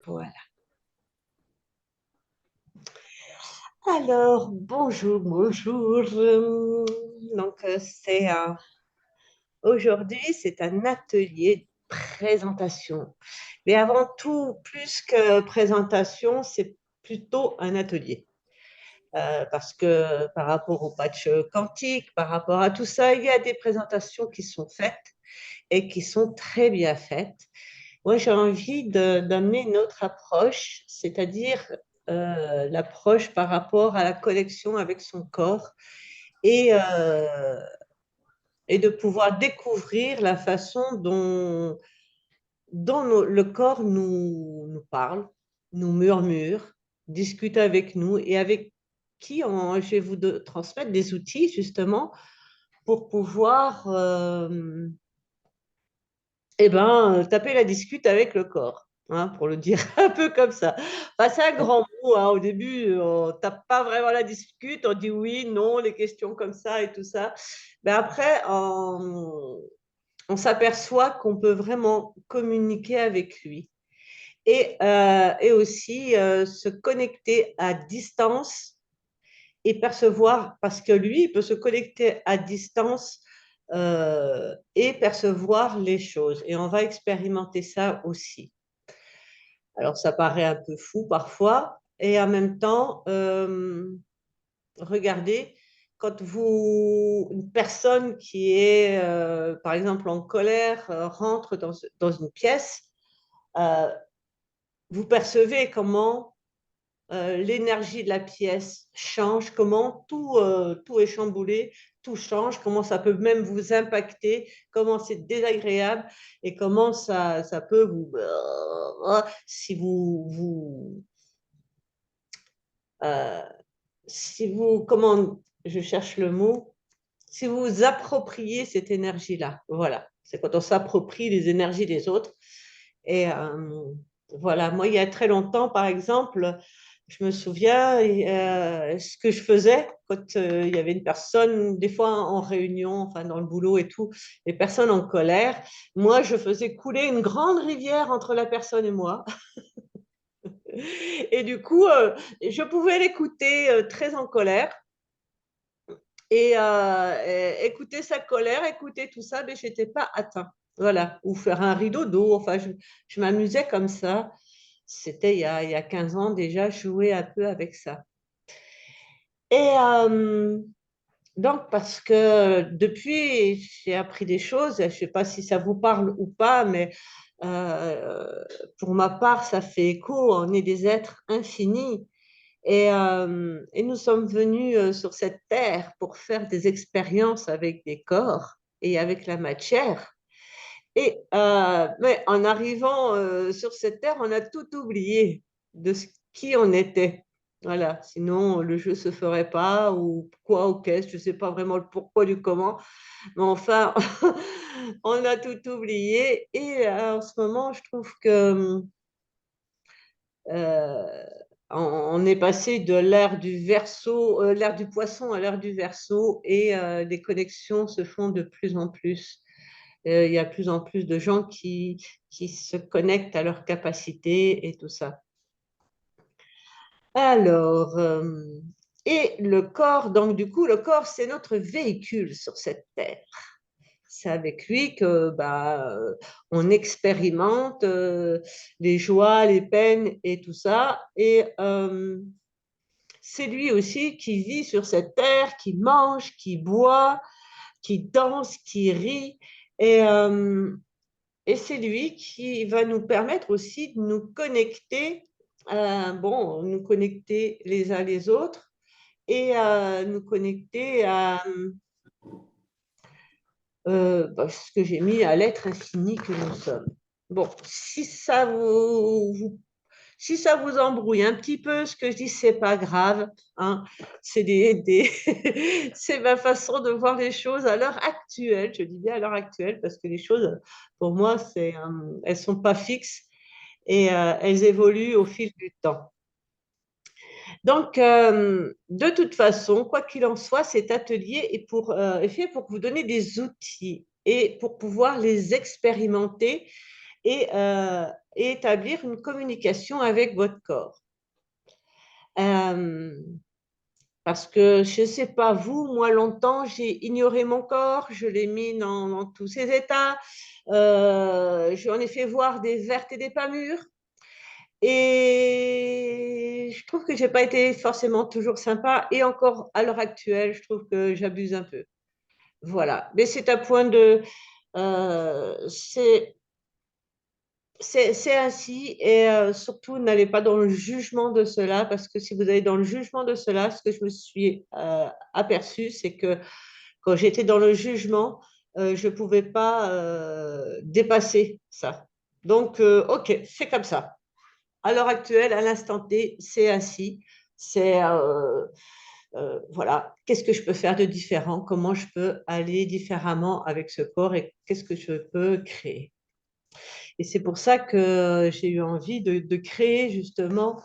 Voilà. Alors, bonjour, bonjour. Aujourd'hui, c'est un atelier de présentation. Mais avant tout, plus que présentation, c'est plutôt un atelier. Parce que par rapport au patch quantique, par rapport à tout ça, il y a des présentations qui sont faites et qui sont très bien faites. Moi, j'ai envie d'amener une autre approche, c'est-à-dire l'approche par rapport à la connexion avec son corps et, euh, et de pouvoir découvrir la façon dont le corps nous parle, nous murmure, discute avec nous et avec qui je vais vous transmettre des outils justement pour pouvoir taper la discute avec le corps, hein, pour le dire un peu comme ça. Enfin, c'est un grand mot, hein. Au début, on tape pas vraiment la discute, on dit oui, non, les questions comme ça et tout ça. Mais après, on s'aperçoit qu'on peut vraiment communiquer avec lui et aussi se connecter à distance et percevoir, parce que lui, il peut se connecter à distance et percevoir les choses. Et on va expérimenter ça aussi. Alors, ça paraît un peu fou parfois, et en même temps, regardez, quand une personne qui est, par exemple, en colère, rentre dans une pièce, euh, vous percevez comment l'énergie de la pièce change, comment tout est chamboulé, tout change, comment ça peut même vous impacter, comment c'est désagréable et comment ça peut si euh, comment, je cherche le mot, si vous vous appropriez cette énergie-là, voilà, c'est quand on s'approprie les énergies des autres. Et voilà, moi, il y a très longtemps, par exemple, je me souviens ce que je faisais quand il y avait une personne, des fois en réunion, enfin dans le boulot et tout, les personnes en colère. Moi, je faisais couler une grande rivière entre la personne et moi. Et du coup, je pouvais l'écouter très en colère et écouter sa colère, écouter tout ça, mais je n'étais pas atteint. Voilà, ou faire un rideau d'eau. Enfin, je m'amusais comme ça. C'était il y a 15 ans déjà, je jouais un peu avec ça. Et donc, parce que depuis, j'ai appris des choses, je ne sais pas si ça vous parle ou pas, mais euh, pour ma part, ça fait écho, on est des êtres infinis. Et nous sommes venus sur cette terre pour faire des expériences avec des corps et avec la matière. Mais en arrivant sur cette terre, on a tout oublié de qui on était. Voilà, sinon le jeu se ferait pas ou quoi ou qu'est-ce, je ne sais pas vraiment le pourquoi du comment, mais enfin, on a tout oublié. Et en ce moment, je trouve que euh, on est passé de l'ère du verso, l'ère du poisson à l'ère du verso et les connexions se font de plus en plus. Il y a de plus en plus de gens qui se connectent à leurs capacités et tout ça. Alors, et le corps, donc du coup, le corps, c'est notre véhicule sur cette terre. C'est avec lui que on expérimente les joies, les peines et tout ça. Et c'est lui aussi qui vit sur cette terre, qui mange, qui boit, qui danse, qui rit. Et, euh, et c'est lui qui va nous permettre aussi de nous connecter, nous connecter les uns les autres et nous connecter à ce que j'ai mis à l'être infini que nous sommes. Bon, si ça vous embrouille un petit peu, ce que je dis, c'est pas grave, hein. C'est c'est ma façon de voir les choses à l'heure actuelle. Je dis bien à l'heure actuelle parce que les choses, pour moi, elles sont pas fixes et elles évoluent au fil du temps. Donc, de toute façon, quoi qu'il en soit, cet atelier est fait pour vous donner des outils et pour pouvoir les expérimenter et établir une communication avec votre corps. Euh, Parce que je ne sais pas vous, moi longtemps j'ai ignoré mon corps, je l'ai mis dans tous ses états, j'en ai fait voir des vertes et des pas mûres, et je trouve que j'ai pas été forcément toujours sympa, et encore à l'heure actuelle, je trouve que j'abuse un peu. Voilà, mais c'est un point de, c'est c'est ainsi, et surtout n'allez pas dans le jugement de cela, parce que si vous allez dans le jugement de cela, ce que je me suis aperçu, c'est que quand j'étais dans le jugement, je ne pouvais pas dépasser ça. Donc, ok, c'est comme ça. À l'heure actuelle, à l'instant T, c'est ainsi. C'est voilà, qu'est-ce que je peux faire de différent? Comment je peux aller différemment avec ce corps et qu'est-ce que je peux créer? Et c'est pour ça que j'ai eu envie de créer justement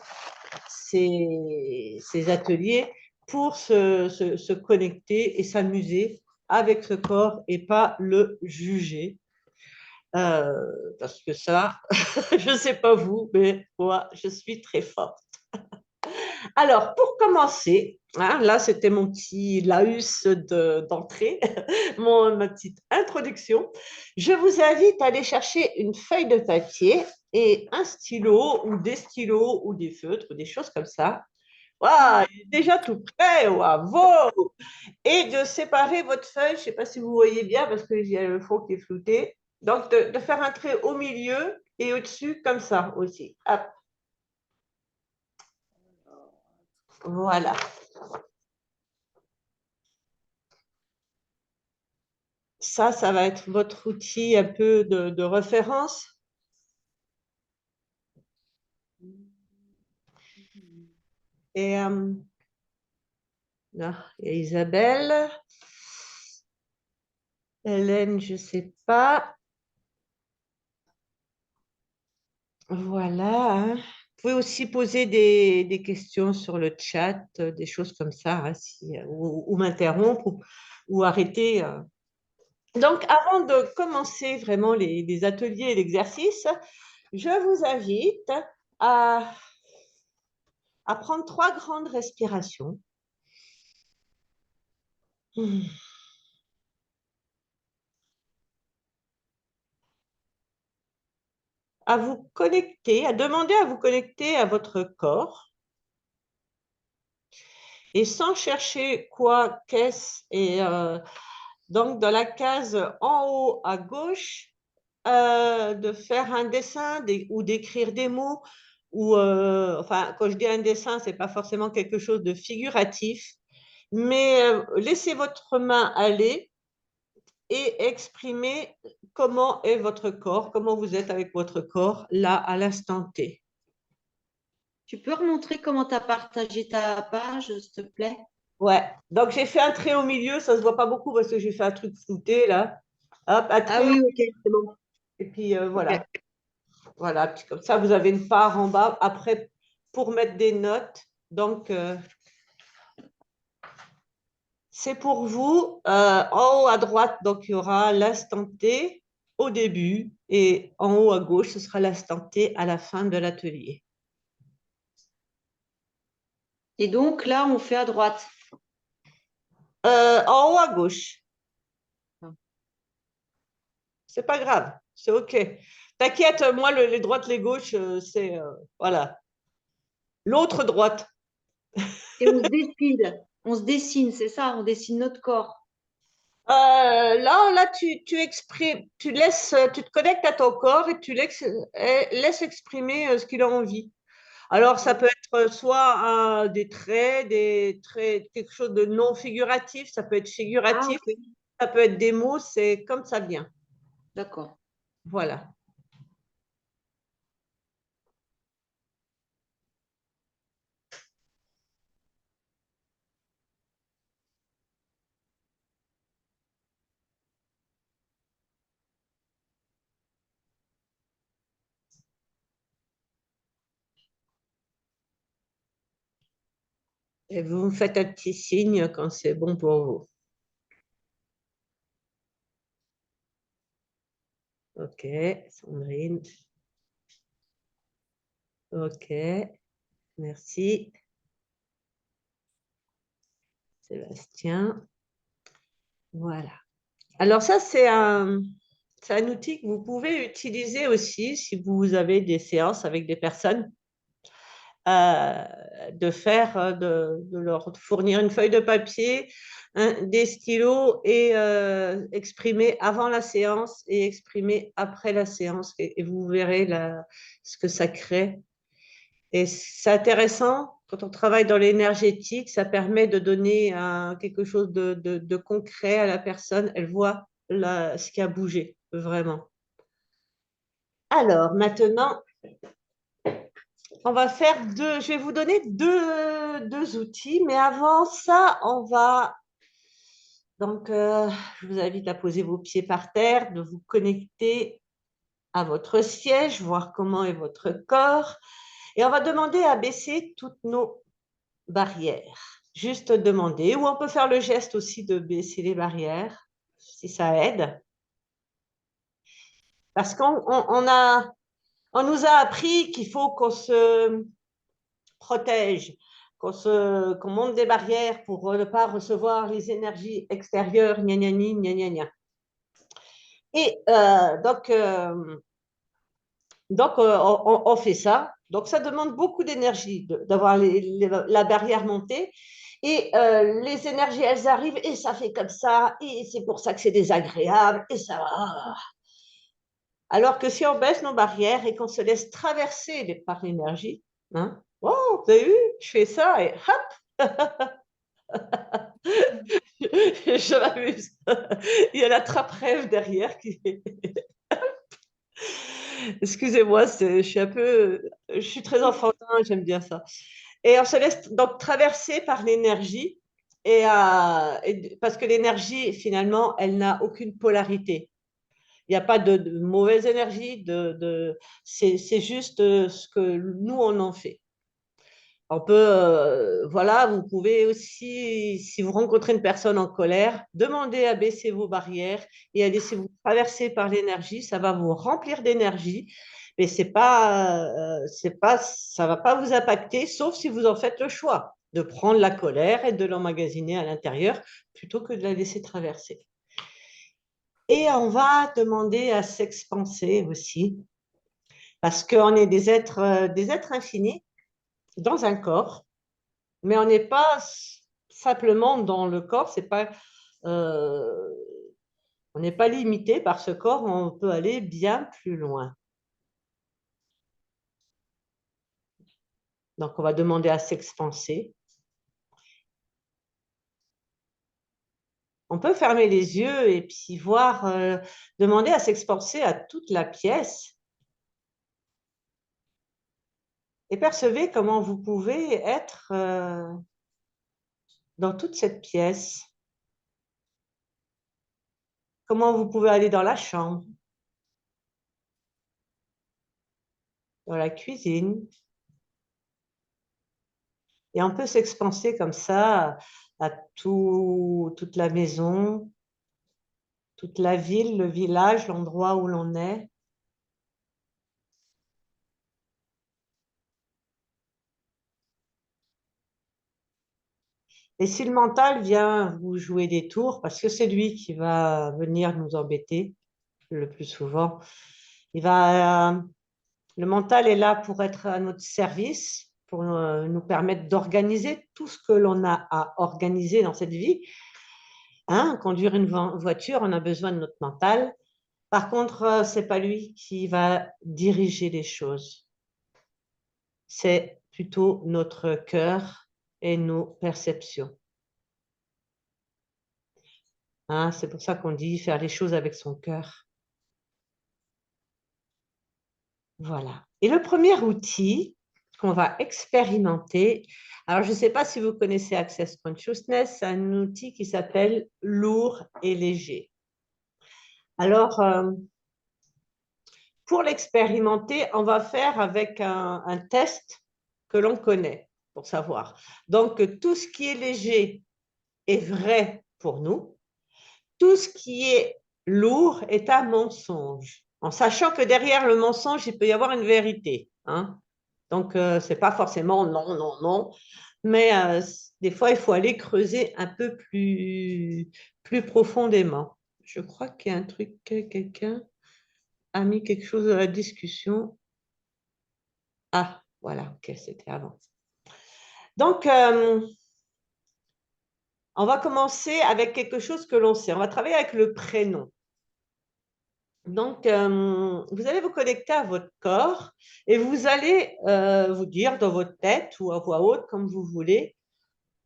ces ateliers pour se connecter et s'amuser avec ce corps et pas le juger. Euh, Parce que ça, je ne sais pas vous, mais moi, je suis très forte. Alors, pour commencer, hein, là, c'était mon petit laïus d'entrée, ma petite introduction. Je vous invite à aller chercher une feuille de papier et un stylo ou des stylos ou des feutres ou des choses comme ça. Waouh, il est déjà tout prêt, bravo! Et de séparer votre feuille, je ne sais pas si vous voyez bien parce qu'il y a le fond qui est flouté. Donc, de faire un trait au milieu et au-dessus comme ça aussi. Hop, voilà. Ça va être votre outil un peu de référence. Et là, il y a Isabelle. Hélène, je ne sais pas. Voilà, hein. Vous pouvez aussi poser des questions sur le chat, des choses comme ça, hein, ou m'interrompre ou arrêter. Donc, avant de commencer vraiment les ateliers et l'exercice, je vous invite à, à prendre 3 grandes respirations. À vous connecter, à demander à vous connecter à votre corps et sans chercher quoi, qu'est-ce. Et donc, dans la case en haut à gauche, de faire un dessin ou d'écrire des mots. Ou, enfin, quand je dis un dessin, ce n'est pas forcément quelque chose de figuratif, mais laissez votre main aller et exprimez comment est votre corps, comment vous êtes avec votre corps là à l'instant T. Tu peux remontrer comment tu as partagé ta page, s'il te plaît? Ouais, donc j'ai fait un trait au milieu, ça se voit pas beaucoup parce que j'ai fait un truc flouté là. Hop, un Ah trait au oui, ok. milieu, c'est bon. Et puis voilà, Ok. voilà. Puis comme ça, vous avez une part en bas. Après, pour mettre des notes, donc c'est pour vous. En haut à droite, donc il y aura l'instant T au début et en haut à gauche, ce sera l'instant T à la fin de l'atelier. Et donc là, on fait à droite. En haut à gauche, Ah. c'est pas grave, c'est OK. T'inquiète, moi, les droites, les gauches, c'est voilà. L'autre droite. Et on se décide. On se dessine, c'est ça, on dessine notre corps. Là, tu exprimes, tu te connectes à ton corps et tu laisses exprimer ce qu'il a envie. Alors, ça peut être soit des traits, quelque chose de non figuratif, ça peut être Ah, figuratif, ok. ça peut être des mots, c'est comme ça vient. D'accord. Voilà. Et vous me faites un petit signe quand c'est bon pour vous. Ok, Sandrine. Ok, merci. Sébastien. Voilà. Alors ça, c'est un outil que vous pouvez utiliser aussi si vous avez des séances avec des personnes, euh, de leur fournir une feuille de papier, des stylos et exprimer avant la séance et exprimer après la séance. Et vous verrez ce que ça crée. Et c'est intéressant, quand on travaille dans l'énergétique, ça permet de donner quelque chose de concret à la personne. Elle voit ce qui a bougé, vraiment. Alors, maintenant, on va faire je vais vous donner deux outils, mais avant ça, donc, je vous invite à poser vos pieds par terre, de vous connecter à votre siège, voir comment est votre corps. Et on va demander à baisser toutes nos barrières. Juste demander, ou on peut faire le geste aussi de baisser les barrières, si ça aide. Parce on nous a appris qu'il faut qu'on se protège, qu'on monte des barrières pour ne pas recevoir les énergies extérieures, gna gna gna gna gna gna. Et donc on fait ça. Donc ça demande beaucoup d'énergie d'avoir la barrière montée. Et les énergies, elles arrivent et ça fait comme ça. Et c'est pour ça que c'est désagréable. Et ça va. Alors que si on baisse nos barrières et qu'on se laisse traverser par l'énergie, hein, oh, vous avez vu, je fais ça et hop, je m'amuse. Il y a la trappe-rêve derrière qui est... Excusez-moi, je suis très enfantin, j'aime bien ça. Et on se laisse donc traverser par l'énergie, parce que l'énergie, finalement, elle n'a aucune polarité. Il n'y a pas de mauvaise énergie, c'est juste ce que nous, on en fait. Voilà, vous pouvez aussi, si vous rencontrez une personne en colère, demander à baisser vos barrières et à laisser vous traverser par l'énergie. Ça va vous remplir d'énergie, mais ça va pas vous impacter, sauf si vous en faites le choix de prendre la colère et de l'emmagasiner à l'intérieur plutôt que de la laisser traverser. Et on va demander à s'expanser aussi, parce qu'on est des êtres infinis dans un corps. Mais on n'est pas simplement dans le corps, euh, on n'est pas limité par ce corps, on peut aller bien plus loin. Donc, on va demander à s'expanser. On peut fermer les yeux et puis demander à s'expanser à toute la pièce. Et percevez comment vous pouvez être dans toute cette pièce. Comment vous pouvez aller dans la chambre, dans la cuisine. Et on peut s'expanser comme ça à toute la maison, toute la ville, le village, l'endroit où l'on est. Et si le mental vient vous jouer des tours, parce que c'est lui qui va venir nous embêter le plus souvent, le mental est là pour être à notre service, pour nous permettre d'organiser tout ce que l'on a à organiser dans cette vie. Hein, conduire une voiture, on a besoin de notre mental. Par contre, ce n'est pas lui qui va diriger les choses. C'est plutôt notre cœur et nos perceptions. Hein, c'est pour ça qu'on dit faire les choses avec son cœur. Voilà. Et le premier outil qu'on va expérimenter, alors je ne sais pas si vous connaissez Access Consciousness, c'est un outil qui s'appelle lourd et léger. Alors, pour l'expérimenter, on va faire avec un test que l'on connaît pour savoir. Donc, tout ce qui est léger est vrai pour nous. Tout ce qui est lourd est un mensonge. en sachant que derrière le mensonge, il peut y avoir une vérité, hein. Donc, c'est pas forcément non, non, non, mais des fois, il faut aller creuser un peu plus profondément. Je crois qu'il y a un truc, quelqu'un a mis quelque chose dans la discussion. Ah, voilà, ok, c'était avant. Donc, on va commencer avec quelque chose que l'on sait. On va travailler avec le prénom. Donc, vous allez vous connecter à votre corps et vous allez vous dire dans votre tête ou à voix haute, comme vous voulez,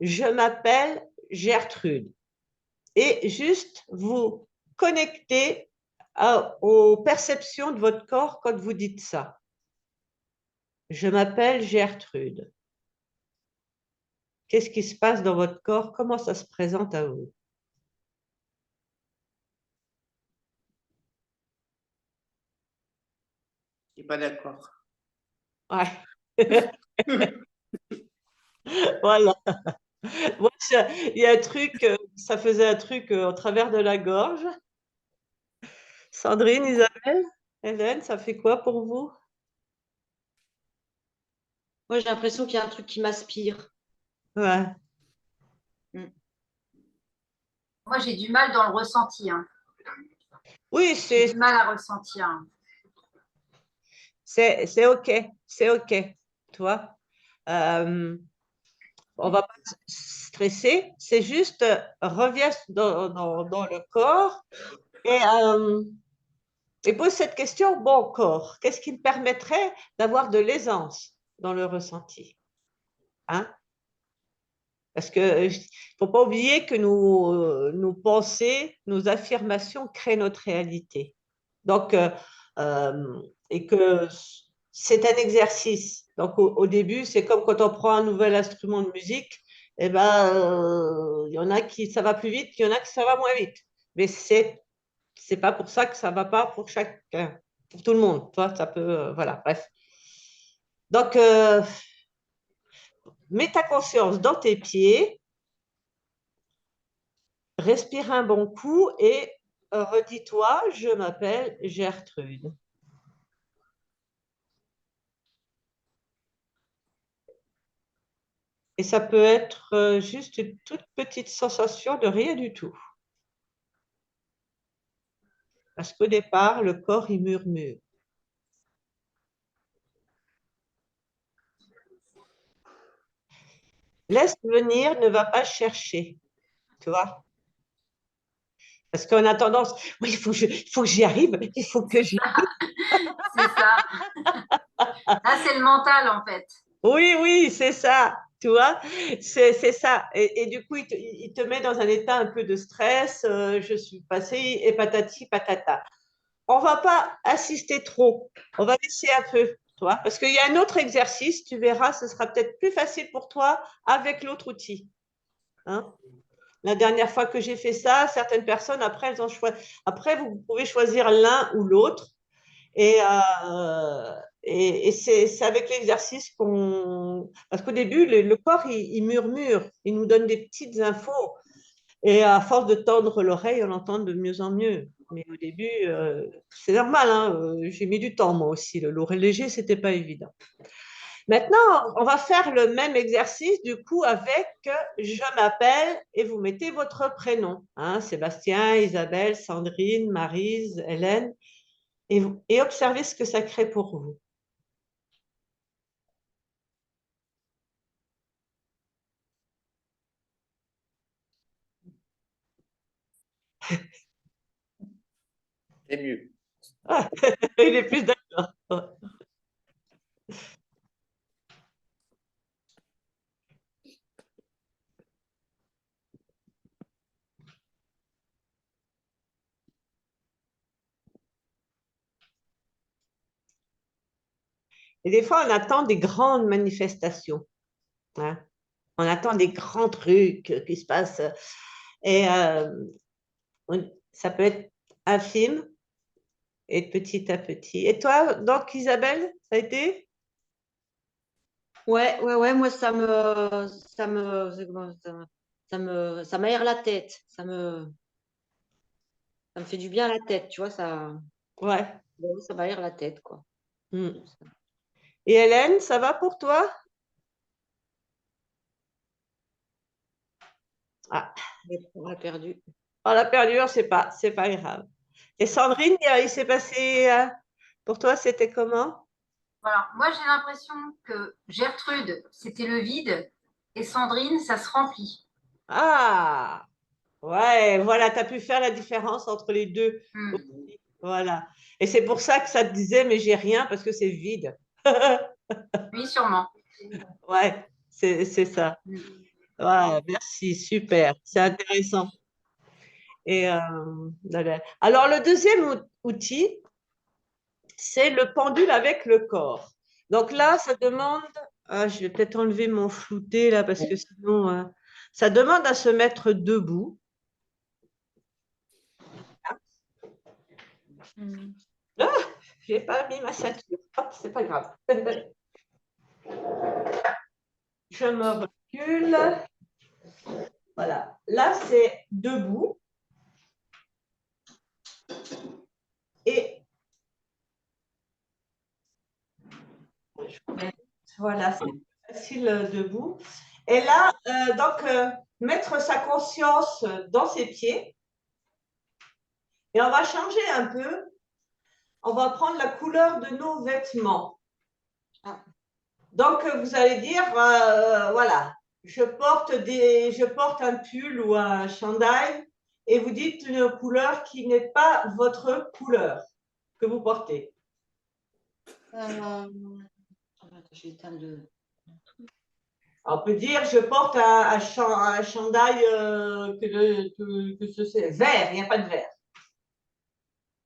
je m'appelle Gertrude. Et juste vous connecter aux perceptions de votre corps quand vous dites ça. Je m'appelle Gertrude. Qu'est-ce qui se passe dans votre corps? Comment ça se présente à vous? Je suis pas d'accord. Ouais. Voilà. Moi, il y a un truc, ça faisait un truc au travers de la gorge. Sandrine, Isabelle, Hélène, ça fait quoi pour vous? Moi, j'ai l'impression qu'il y a un truc qui m'aspire. Ouais. Mm. Moi, j'ai du mal dans le ressenti. Hein. Oui, J'ai du mal à ressentir. c'est OK, c'est OK, tu vois. On va pas stresser, c'est juste reviens dans le corps et pose cette question, bon corps, qu'est-ce qui me permettrait d'avoir de l'aisance dans le ressenti? Hein? Parce que faut pas oublier que nos pensées, nos affirmations créent notre réalité. Donc, et que c'est un exercice. Donc, au début, c'est comme quand on prend un nouvel instrument de musique, eh ben, il y en a qui ça va plus vite, il y en a qui ça va moins vite. Mais c'est pas pour ça que ça va pas pour chacun, pour tout le monde. Toi, ça peut, voilà, bref. Donc, mets ta conscience dans tes pieds, respire un bon coup et redis-toi, je m'appelle Gertrude. Et ça peut être juste une toute petite sensation de rien du tout. Parce qu'au départ, le corps, il murmure. Laisse venir, ne va pas chercher, tu vois. Parce qu'on a tendance, oui, il faut que j'y arrive, il faut que j'y arrive. C'est ça. Là, c'est le mental, en fait. Oui, oui, c'est ça, tu vois, c'est ça. Et du coup, il te met dans un état un peu de stress, je suis passée, et patati, patata. On va pas assister trop, on va laisser un peu, toi, parce qu'il y a un autre exercice, tu verras, ce sera peut-être plus facile pour toi avec l'autre outil. Hein. La dernière fois que j'ai fait ça, certaines personnes, après, elles ont choisi. Après, vous pouvez choisir l'un ou l'autre. Et c'est avec l'exercice qu'on. Parce qu'au début, le corps, il murmure, il nous donne des petites infos. Et à force de tendre l'oreille, on l'entend de mieux en mieux. Mais au début, c'est normal, hein, j'ai mis du temps moi aussi. Le lourd et léger, c'était pas évident. Maintenant, on va faire le même exercice du coup avec je m'appelle et vous mettez votre prénom. Hein, Sébastien, Isabelle, Sandrine, Maryse, Hélène. Et observez ce que ça crée pour vous. C'est mieux. Ah, il est plus d'accord. Et des fois, on attend des grandes manifestations. Hein. On attend des grands trucs qui se passent. Et ça peut être infime et petit à petit. Et toi, donc, Isabelle, ça a été? Ouais, moi, ça m'aère la tête. Ça me fait du bien à la tête, tu vois, ça. Ouais. Bon, ça va aérer la tête, quoi. Hmm. Et Hélène, ça va pour toi? Ah, On l'a perdu. on l'a perdu, c'est pas grave. Et Sandrine, il s'est passé, pour toi, c'était comment? Voilà. Moi, j'ai l'impression que Gertrude, c'était le vide et Sandrine, ça se remplit. Ah, ouais, voilà, tu as pu faire la différence entre les deux. Hmm. Voilà. Et c'est pour ça que ça te disait, mais j'ai rien parce que c'est vide. Oui, sûrement. Ouais, c'est ça. Hmm. Ouais, merci, super, c'est intéressant. Et, voilà. Alors, le deuxième outil, c'est le pendule avec le corps. Donc là, ça demande, je vais peut-être enlever mon flouté là parce que sinon, ça demande à se mettre debout. Ah, j'ai pas mis ma ceinture. Hop, c'est pas grave. Je me recule. Voilà. Là, c'est debout. Et voilà, c'est facile debout. Et là, mettre sa conscience dans ses pieds. Et on va changer un peu. On va prendre la couleur de nos vêtements. Donc, vous allez dire, voilà, je porte un pull ou un chandail et vous dites une couleur qui n'est pas votre couleur que vous portez. J'éteins le. On peut dire, je porte un chandail que c'est vert, il n'y a pas de vert.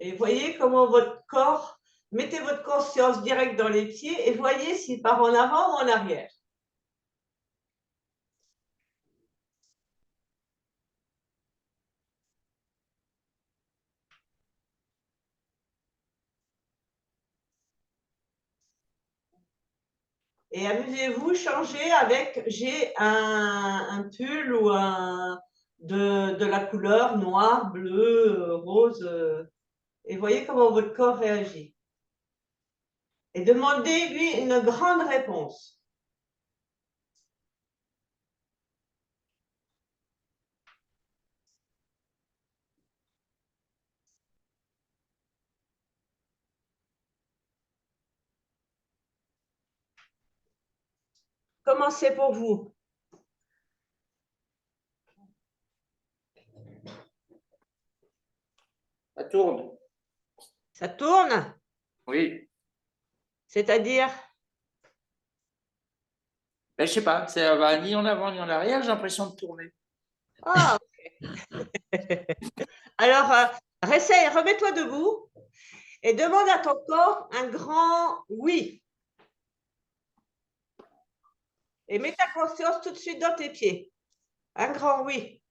Et voyez comment votre corps, mettez votre conscience directe dans les pieds et voyez s'il part en avant ou en arrière. Et amusez-vous, changez avec, j'ai un pull ou de la couleur noir, bleu, rose, et voyez comment votre corps réagit. Et demandez-lui une grande réponse. Comment c'est pour vous? Ça tourne. Ça tourne? Oui. C'est-à-dire? Ben, je sais pas, ça va ni en avant ni en arrière, j'ai l'impression de tourner. Ah, ok. Alors, remets-toi debout et demande à ton corps un grand oui. Et mets ta conscience tout de suite dans tes pieds. Un grand oui.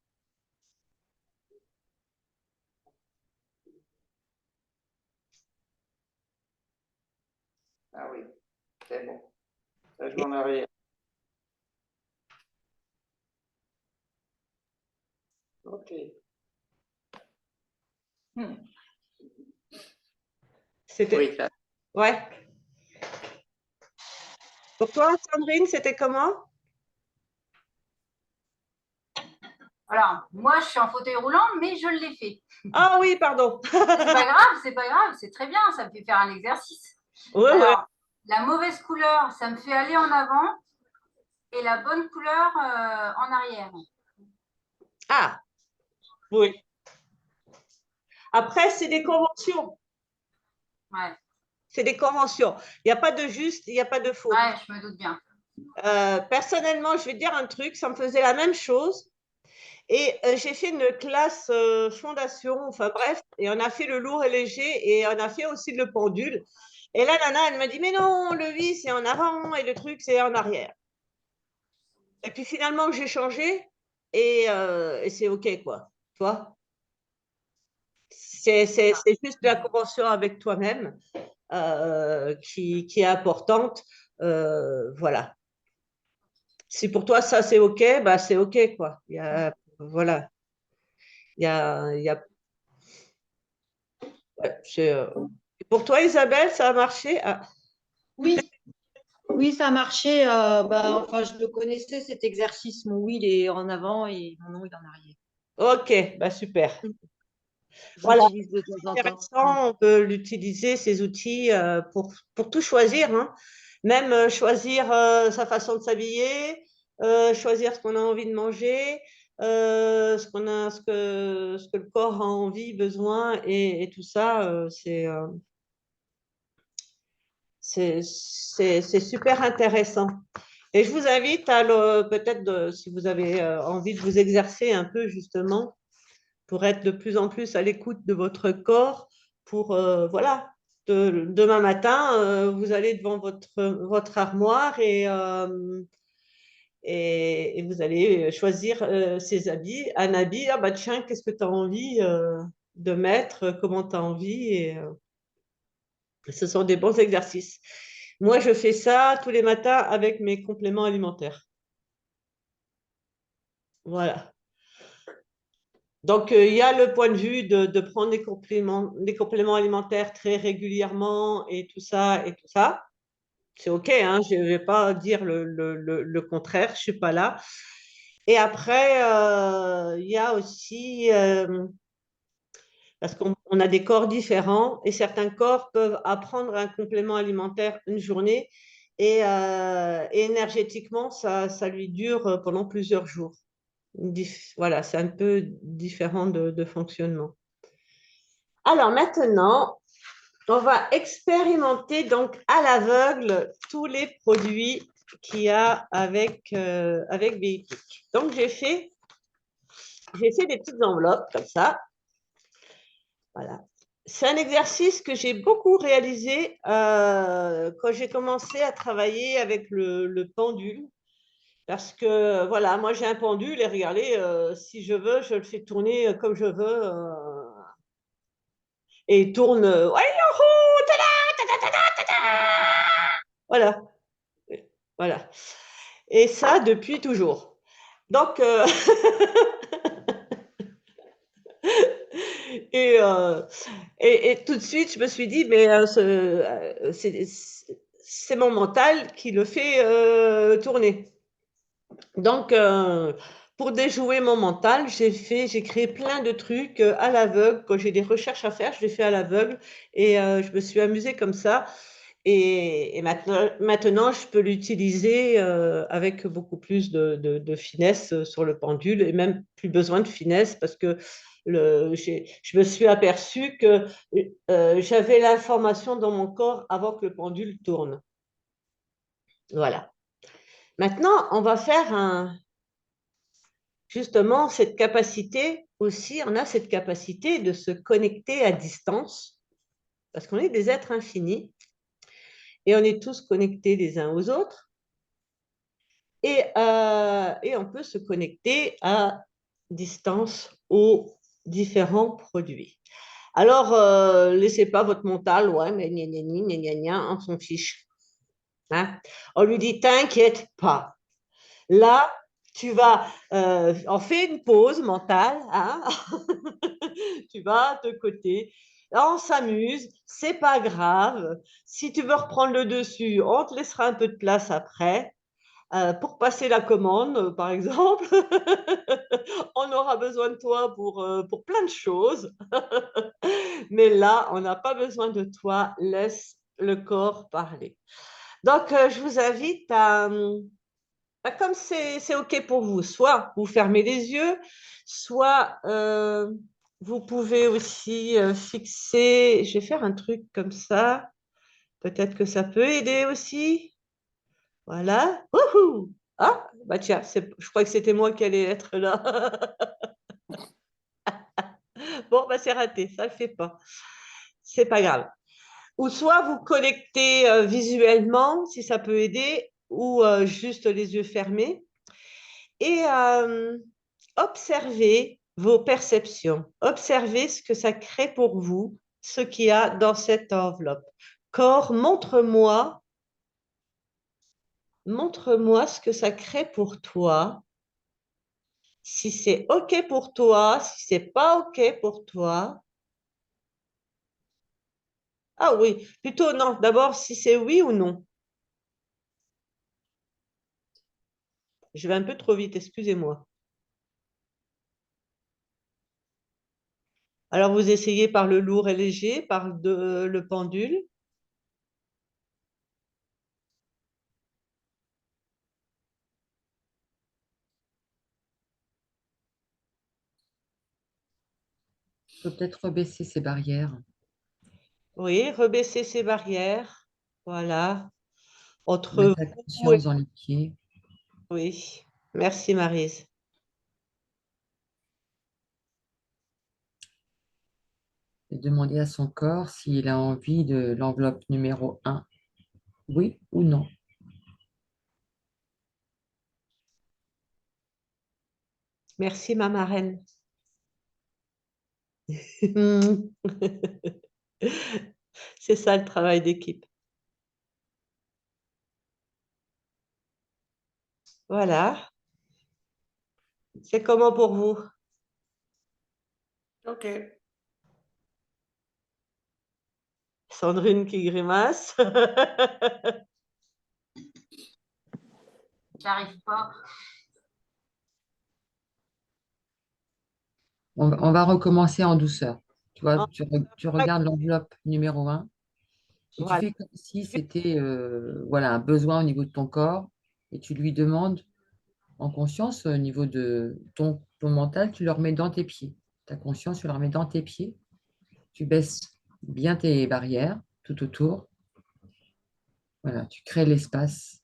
Ah oui, c'est bon. Ça, je m'en arrière. Ok. C'était. Oui, ça. Ouais. Pour toi, Sandrine, c'était comment? Voilà. Moi, je suis en fauteuil roulant, mais je l'ai fait. Ah oui, pardon. C'est pas grave, c'est très bien, ça me fait faire un exercice. Ouais, ouais. Alors, la mauvaise couleur, ça me fait aller en avant et la bonne couleur en arrière. Ah, oui. Après, c'est des conventions. Ouais, C'est des conventions. Il n'y a pas de juste, il n'y a pas de faux. ouais, je me doute bien. Personnellement, je vais te dire un truc, ça me faisait la même chose. Et j'ai fait une classe fondation, enfin bref, et on a fait le lourd et léger, et on a fait aussi le pendule. Et là, nana, elle m'a dit, mais non, le vis, c'est en avant, et le truc, c'est en arrière. Et puis finalement, j'ai changé, et c'est OK, quoi. Tu vois? C'est juste la convention avec toi-même qui est importante. Voilà. Si pour toi, ça, c'est OK, bah, c'est OK, quoi. Voilà. Il y a, ouais, Pour toi, Isabelle, ça a marché? Ah, Oui, oui, ça a marché. Enfin, je le connaissais cet exercice. Mon oui, il est en avant et mon non, il est en arrière. ok, bah super. Je Voilà, l'utilise de temps en temps. intéressant, on peut l'utiliser, ces outils, pour tout choisir, hein. Même choisir sa façon de s'habiller, choisir ce qu'on a envie de manger, ce que le corps a envie, besoin, et tout ça, c'est super intéressant. Et je vous invite à peut-être, si vous avez envie de vous exercer un peu justement, pour être de plus en plus à l'écoute de votre corps, pour, voilà, demain matin, vous allez devant votre armoire et vous allez choisir ces habits, un habit, ah bah tiens, qu'est-ce que tu as envie de mettre, comment tu as envie, et ce sont des bons exercices. Moi, je fais ça tous les matins avec mes compléments alimentaires. Voilà. Donc, il y a le point de vue de prendre des compléments alimentaires très régulièrement et tout ça et tout ça. C'est OK, hein, je ne vais pas dire le contraire, je ne suis pas là. Et après, il y a aussi, parce qu'on a des corps différents et certains corps peuvent apprendre un complément alimentaire une journée et énergétiquement, ça lui dure pendant plusieurs jours. Voilà, c'est un peu différent de fonctionnement. Alors maintenant, on va expérimenter donc à l'aveugle tous les produits qu'il y a avec Béipic. Donc j'ai fait des petites enveloppes comme ça. Voilà. C'est un exercice que j'ai beaucoup réalisé quand j'ai commencé à travailler avec le pendule. Parce que voilà, moi j'ai un pendule et regardez, si je veux, je le fais tourner comme je veux. Et il tourne. Ouais, youhou, tada, tada, tada, tada. Voilà, voilà. Et ça depuis toujours. Donc, et, euh, et tout de suite, je me suis dit, mais c'est mon mental qui le fait tourner. Donc, pour déjouer mon mental, j'ai créé plein de trucs à l'aveugle. Quand j'ai des recherches à faire, je les fais à l'aveugle et je me suis amusée comme ça. Et maintenant, je peux l'utiliser avec beaucoup plus de finesse sur le pendule et même plus besoin de finesse parce que je me suis aperçue que j'avais l'information dans mon corps avant que le pendule tourne. Voilà. Maintenant, on va faire justement cette capacité aussi, on a cette capacité de se connecter à distance parce qu'on est des êtres infinis et on est tous connectés les uns aux autres. Et on peut se connecter à distance aux différents produits. Alors, laissez pas votre mental, ouais, mais gna, gna, gna, gna, gna, on s'en fiche. Hein. On lui dit, t'inquiète pas. Là, tu vas, on fait une pause mentale, hein. Tu vas de côté. Là, on s'amuse, c'est pas grave. Si tu veux reprendre le dessus, on te laissera un peu de place après. Pour passer la commande, par exemple, on aura besoin de toi pour plein de choses. Mais là, on n'a pas besoin de toi. Laisse le corps parler. Donc, je vous invite comme c'est OK pour vous, soit vous fermez les yeux, soit vous pouvez aussi fixer. Je vais faire un truc comme ça. Peut-être que ça peut aider aussi. Voilà. Wouhou! Ah, bah tiens, je crois que c'était moi qui allais être là. Bon, bah c'est raté, ça ne le fait pas. C'est pas grave. Ou soit vous connectez visuellement, si ça peut aider, ou juste les yeux fermés, et observez vos perceptions. Observez ce que ça crée pour vous, ce qu'il y a dans cette enveloppe. Corps, montre-moi ce que ça crée pour toi. Si c'est OK pour toi, si c'est pas OK pour toi. Ah oui, plutôt non. D'abord, si c'est oui ou non. Je vais un peu trop vite, excusez-moi. Alors, vous essayez par le lourd et léger, par le pendule. Faut peut-être rebaisser ces barrières. Oui, rebaisser ses barrières. Voilà. Entre Mettre la vous et... conscience dans les pieds. Oui. Merci, Maryse. Et demander à son corps s'il a envie de l'enveloppe numéro 1. Oui ou non. Merci, ma marraine. C'est ça le travail d'équipe. Voilà. C'est comment pour vous? Ok. Sandrine qui grimace. J'arrive pas. On va recommencer en douceur. Tu vois, En- tu regardes l'enveloppe numéro 1 et tu Voilà. fais comme si c'était voilà, un besoin au niveau de ton corps et tu lui demandes en conscience au niveau de ton mental, tu le remets dans tes pieds. Ta conscience, tu la remets dans tes pieds. Tu baisses bien tes barrières tout autour. Voilà, tu crées l'espace.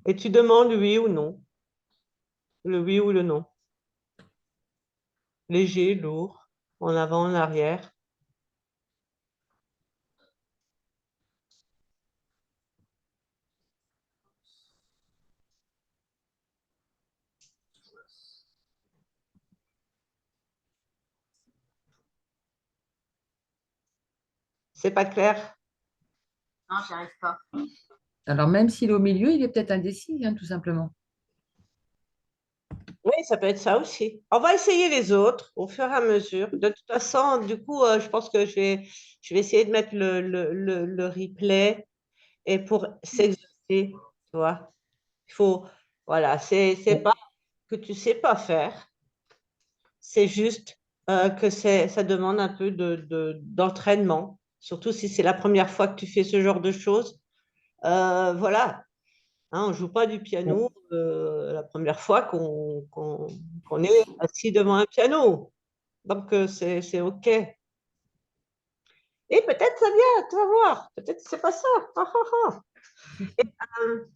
Et tu demandes oui ou non. Le oui ou le non. Léger, lourd, en avant, en arrière. C'est pas clair? Non, j'y arrive pas. Alors, même s'il est au milieu, il est peut-être indécis, hein, tout simplement. Oui, ça peut être ça aussi. On va essayer les autres au fur et à mesure. De toute façon, du coup, je pense que je vais essayer de mettre le replay et pour s'exercer, tu vois. Il faut, voilà, c'est pas que tu sais pas faire, c'est juste que ça demande un peu d'entraînement, surtout si c'est la première fois que tu fais ce genre de choses. Voilà, hein, on ne joue pas du piano la première fois qu'on est assis devant un piano. Donc, c'est OK. Et peut-être ça vient, tu vas voir. Peut-être que c'est pas ça. Ah, ah, ah. Euh,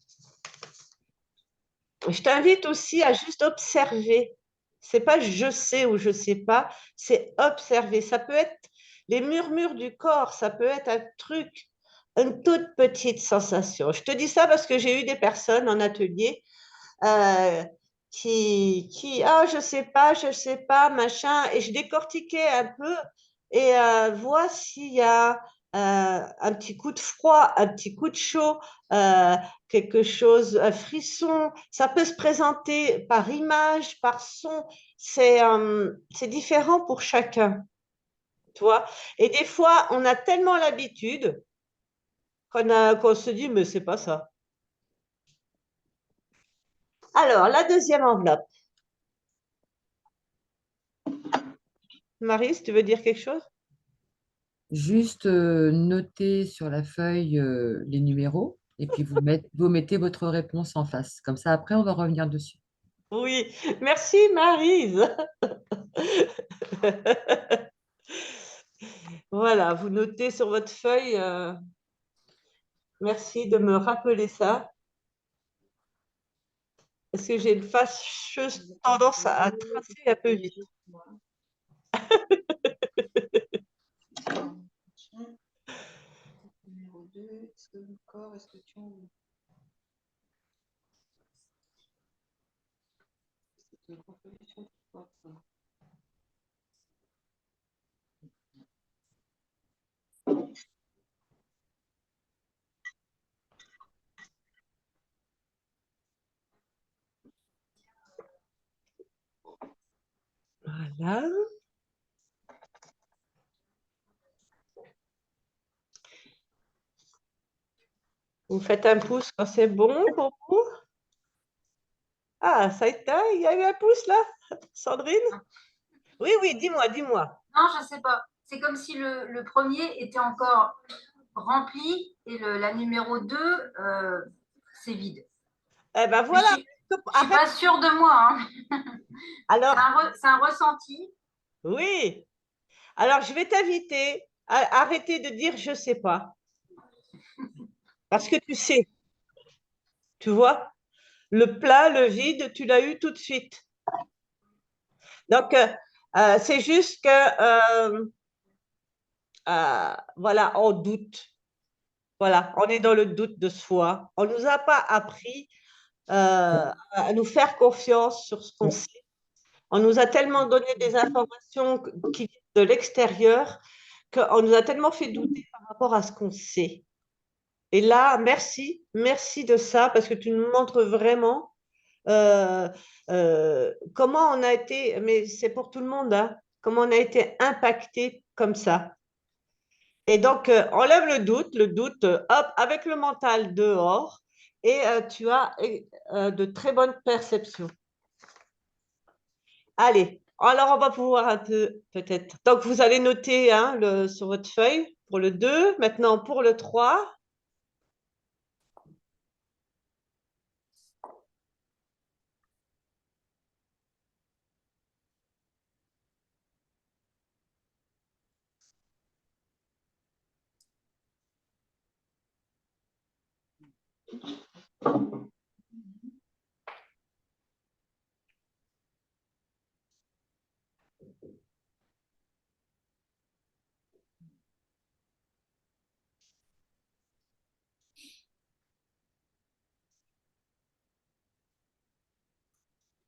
Je t'invite aussi à juste observer. C'est pas je sais ou je sais pas, c'est observer. Ça peut être les murmures du corps, ça peut être un truc, une toute petite sensation. Je te dis ça parce que j'ai eu des personnes en atelier euh, ah, je sais pas, machin, et je décortiquais un peu et vois s'il y a un petit coup de froid, un petit coup de chaud, quelque chose, un frisson. Ça peut se présenter par image, par son. C'est différent pour chacun, tu vois. Et des fois, on a tellement l'habitude qu'on se dit, mais c'est pas ça. Alors, la deuxième enveloppe. Marie, tu veux dire quelque chose? Juste noter sur la feuille les numéros et puis vous mettez votre réponse en face. Comme ça, après, on va revenir dessus. Oui, merci Maryse. Voilà, vous notez sur votre feuille. Merci de me rappeler ça. Parce que j'ai une fâcheuse tendance à tracer un peu vite. Numéro 2, est-ce que le corps, est-ce que tu en c'est une contribution pour toi? Voilà. Vous faites un pouce quand c'est bon pour vous? Ah, ça a été, il y a eu un pouce là, Sandrine? Oui, oui, dis-moi, dis-moi. Non, je ne sais pas. C'est comme si le premier était encore rempli et la numéro 2, c'est vide. Eh ben Mais voilà. je ne suis Arrête. pas sûre de moi. Hein. Alors, C'est un ressenti. oui. Alors, je vais t'inviter à arrêter de dire je sais pas. Parce que tu sais, tu vois, le plat, le vide, tu l'as eu tout de suite. Donc, c'est juste que, voilà, on doute. Voilà, on est dans le doute de soi. On ne nous a pas appris à nous faire confiance sur ce qu'on sait. On nous a tellement donné des informations qui viennent de l'extérieur qu'on nous a tellement fait douter par rapport à ce qu'on sait. Et là, merci, merci de ça, parce que tu nous montres vraiment euh, comment on a été, mais c'est pour tout le monde, hein, comment on a été impacté comme ça. Et donc, enlève le doute, hop, avec le mental dehors, et tu as de très bonnes perceptions. Allez, alors on va pouvoir un peu, peut-être. Donc, vous allez noter hein, sur votre feuille pour le 2, maintenant pour le 3.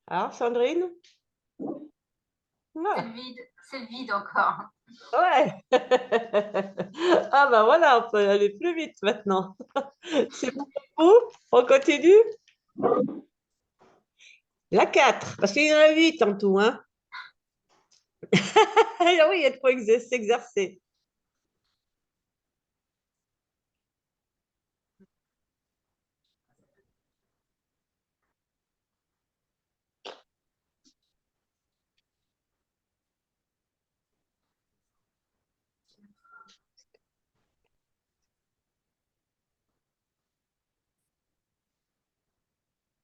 Alors, Sandrine? C'est Ah, le vide. C'est le vide encore. ouais. Ah ben voilà, on peut aller plus vite maintenant. C'est bon pour vous? On continue? La 4, parce qu'il y en a 8 en tout, hein? Ah oui, il faut s'exercer.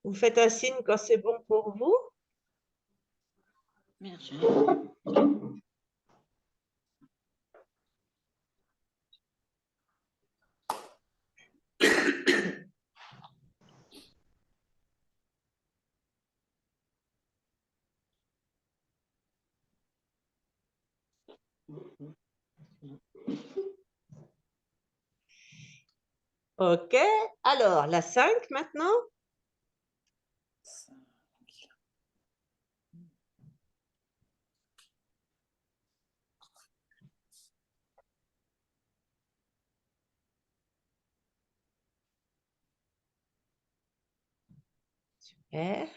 Vous faites un signe quand c'est bon pour vous? Merci. Ok, alors la 5 maintenant. Super.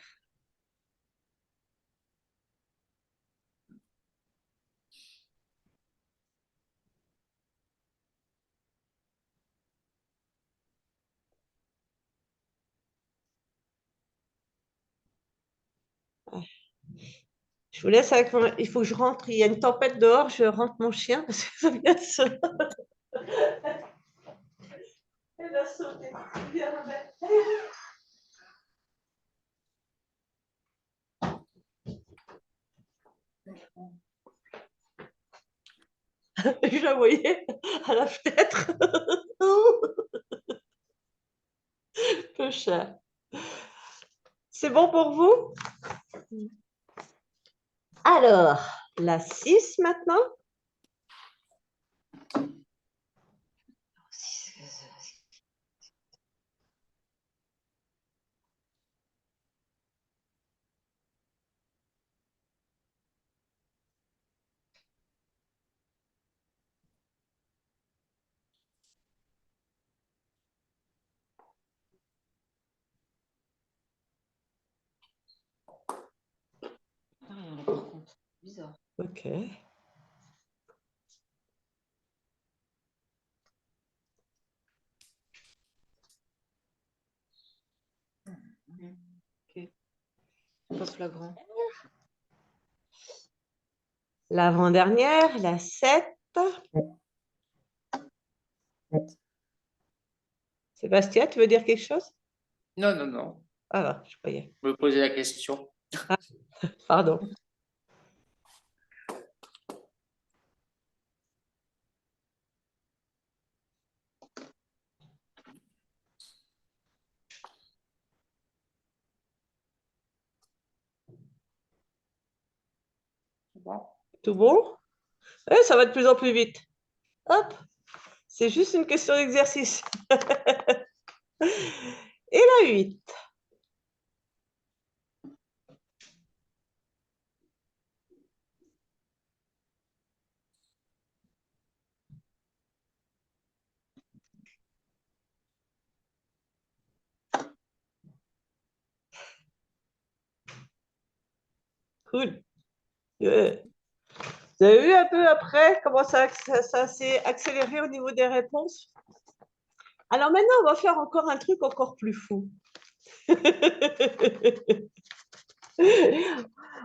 Je vous laisse avec il faut que je rentre. Il y a une tempête dehors. Je rentre mon chien parce que ça vient de se. Elle va sauter. Viens, je la voyais à la fenêtre. Peu cher. C'est bon pour vous? Alors, la 6 maintenant. Rien là par contre. Bizarre. Ok. pas flagrant. L'avant-dernière, la 7. Sébastien, tu veux dire quelque chose? Non, non, non. Ah, je croyais. Je me posais la question. Pardon. Bon. Tout bon? Ça va de plus en plus vite. Hop, c'est juste une question d'exercice. Et la 8. Cool. Vous avez vu un peu après comment ça s'est accéléré au niveau des réponses? Alors maintenant, on va faire encore un truc encore plus fou.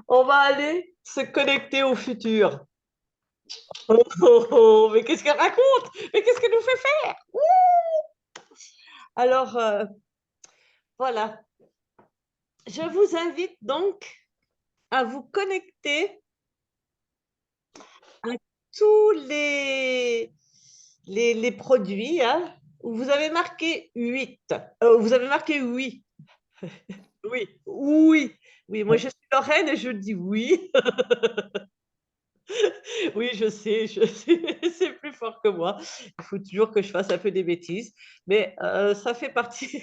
On va aller se connecter au futur. Oh, oh, oh, mais qu'est-ce qu'elle raconte? Mais qu'est-ce qu'elle nous fait faire? Alors, voilà. Je vous invite donc à vous connecter à tous les produits hein, où vous avez marqué 8. Vous avez marqué oui. Oui, oui, oui. Moi, je suis Lorraine et je dis oui. Oui, je sais, c'est plus fort que moi. Il faut toujours que je fasse un peu des bêtises, mais ça fait partie.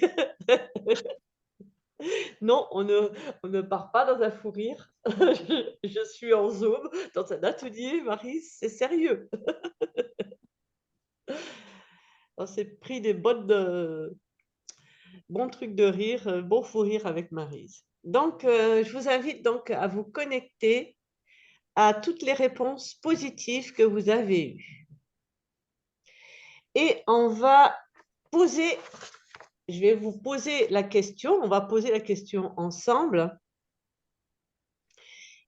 Non, on ne part pas dans un fou rire. Je suis en Zoom dans un atelier, Marie, c'est sérieux. On s'est pris des bons trucs de rire, bon fou rire avec Maryse. Donc, je vous invite donc à vous connecter à toutes les réponses positives que vous avez eues. Et on va poser, je vais vous poser la question, on va poser la question ensemble.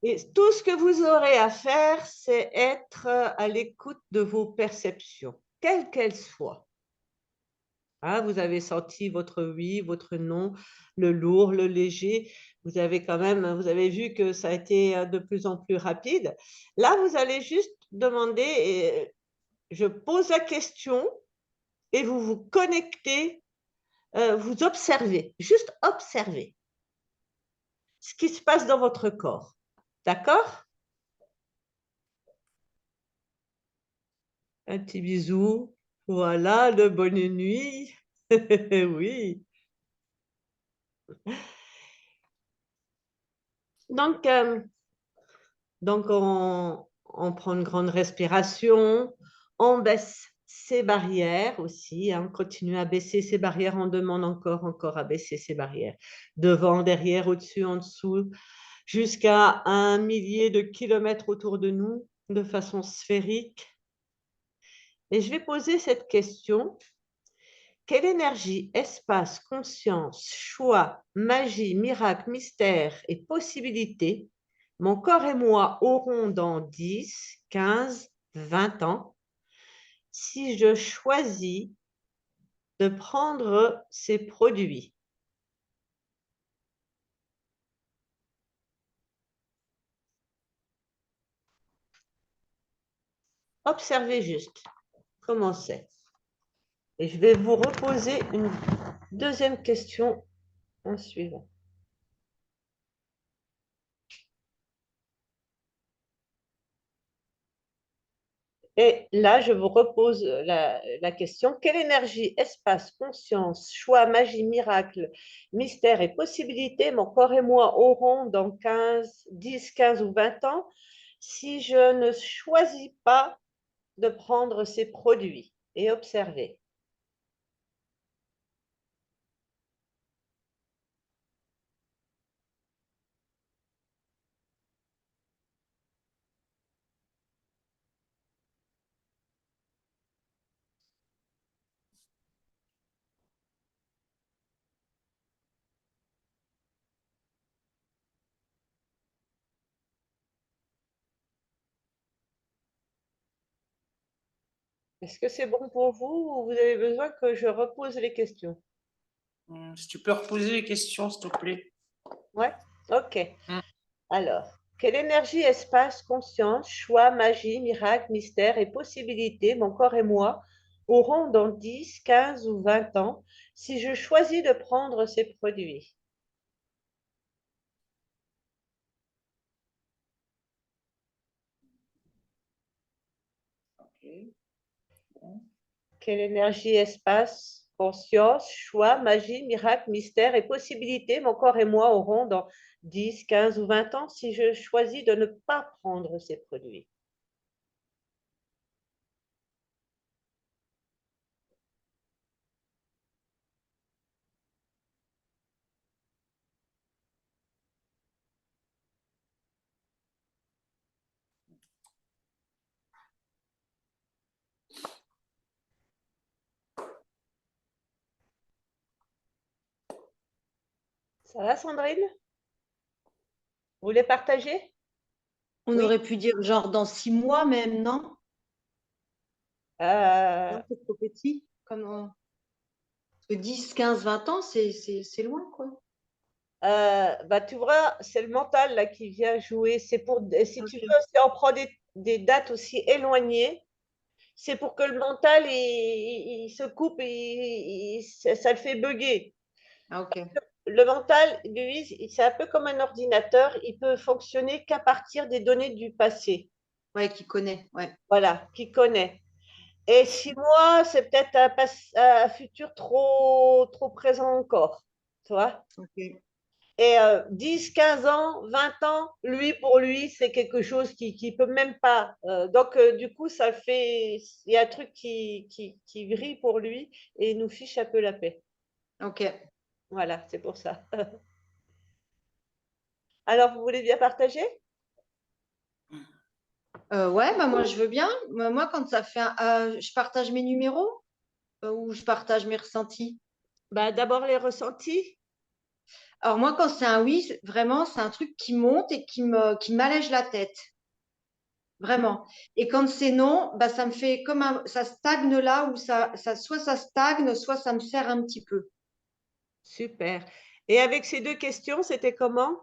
Et tout ce que vous aurez à faire, c'est être à l'écoute de vos perceptions, quelles qu'elles soient. Hein, vous avez senti votre oui, votre non, le lourd, le léger. Vous avez vu que ça a été de plus en plus rapide. Là, vous allez juste demander, et je pose la question et vous vous connectez, vous observez, juste observez ce qui se passe dans votre corps. D'accord? Un petit bisou. Voilà, de bonne nuit. Oui. Donc, on prend une grande respiration, on baisse ses barrières aussi, hein, on continue à baisser ses barrières, on demande encore à baisser ses barrières. Devant, derrière, au-dessus, en dessous, jusqu'à 1 millier de kilomètres autour de nous, de façon sphérique. Et je vais poser cette question. Quelle énergie, espace, conscience, choix, magie, miracle, mystère et possibilité mon corps et moi aurons dans 10, 15, 20 ans si je choisis de prendre ces produits? Observez juste comment c'est. Et je vais vous reposer une deuxième question en suivant. Et là, je vous repose la question. Quelle énergie, espace, conscience, choix, magie, miracle, mystère et possibilité mon corps et moi auront dans 10, 15 ou 20 ans si je ne choisis pas de prendre ces produits? Et observez. Est-ce que c'est bon pour vous ou vous avez besoin que je repose les questions? Si tu peux reposer les questions, s'il te plaît. Ouais, ok. Mm. Alors, quelle énergie, espace, conscience, choix, magie, miracle, mystère et possibilité, mon corps et moi, auront dans 10, 15 ou 20 ans si je choisis de prendre ces produits? Ok. Bon. Quelle énergie, espace, conscience, choix, magie, miracle, mystère et possibilité, mon corps et moi auront dans 10, 15 ou 20 ans si je choisis de ne pas prendre ces produits? Ça va, Sandrine? Vous voulez partager? On Oui. aurait pu dire genre dans 6 mois même, non? Euh, Non, c'est trop petit. Parce que 10, 15, 20 ans, c'est loin, quoi. bah, tu vois, c'est le mental là qui vient jouer. C'est pour, si tu Ok. veux, si on prend des dates aussi éloignées, c'est pour que le mental il se coupe et ça le fait bugger. Ah, ok. Le mental, lui, c'est un peu comme un ordinateur, il peut fonctionner qu'à partir des données du passé, Ouais, qui connaît. Ouais. voilà, qu'il connaît. Et 6 mois, c'est peut-être un futur trop présent encore, tu vois. Ok. Et 10, 15 ans, 20 ans, lui, pour lui, c'est quelque chose qui peut même pas. Donc, du coup, ça fait. Il y a un truc qui vrille pour lui et il nous fiche un peu la paix. Ok. Voilà, c'est pour ça. Alors, vous voulez bien partager? Ouais, bah moi je veux bien. Moi, quand ça fait je partage mes numéros ou je partage mes ressentis. Bah, d'abord, les ressentis. Alors moi, quand c'est un oui, vraiment, c'est un truc qui monte et qui m'allège la tête. Vraiment. Et quand c'est non, bah ça me fait comme ça stagne là où soit ça stagne, soit ça me serre un petit peu. Super. Et avec ces deux questions, c'était comment?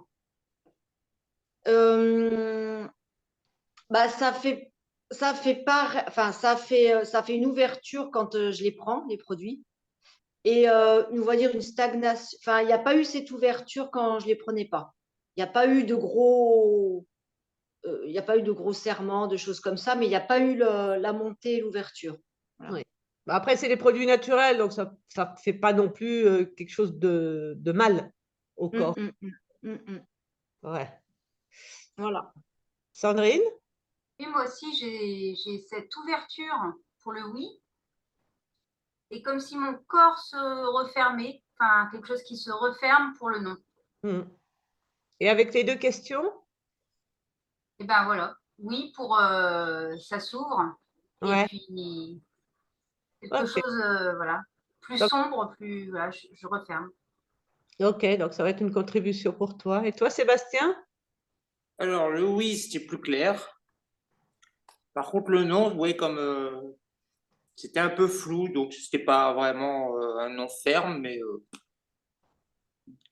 Euh, Bah ça fait une ouverture quand je les prends, les produits. Et on va dire une stagnation. Enfin, il n'y a pas eu cette ouverture quand je les prenais pas. Il n'y a pas eu de gros, il n'y a pas eu de gros serments, de choses comme ça, mais il n'y a pas eu la montée, l'ouverture. Voilà. Oui. Bah, après, c'est des produits naturels, donc ça ne fait pas non plus quelque chose de mal au Hum, corps. hum, hum, hum, hum. Ouais. Voilà. Sandrine? Et moi aussi, j'ai cette ouverture pour le oui, et comme si mon corps se refermait, enfin quelque chose qui se referme pour le non. Hmm. Et avec les deux questions? Et ben voilà, oui pour ça s'ouvre, et Ouais. puis quelque Ok. chose, voilà, plus Donc, sombre, plus voilà, je referme. ok, donc ça va être une contribution pour toi. Et toi, Sébastien? Alors, le oui, c'était plus clair. Par contre, le non, ouais, comme c'était un peu flou, donc c'était pas vraiment un non ferme, mais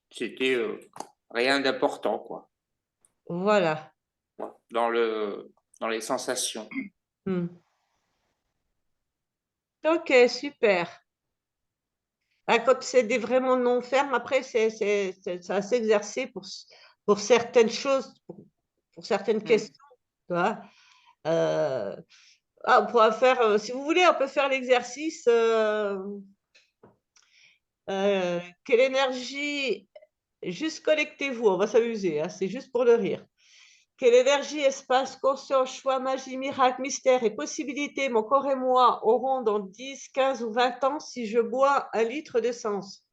c'était rien d'important, quoi. Voilà. Voilà. Dans les sensations. Hmm. Ok, super. Ah, quand c'est des vraiment non fermes, après, ça va s'exercer pour certaines choses, pour certaines Hmm. questions. Tu vois. Euh, on pourra faire, si vous voulez, on peut faire l'exercice. Quelle énergie, juste connectez-vous, on va s'amuser, hein, c'est juste pour le rire. Quelle énergie, espace, conscience, choix, magie, miracle, mystère et possibilité, mon corps et moi auront dans 10, 15 ou 20 ans si je bois 1 litre d'essence?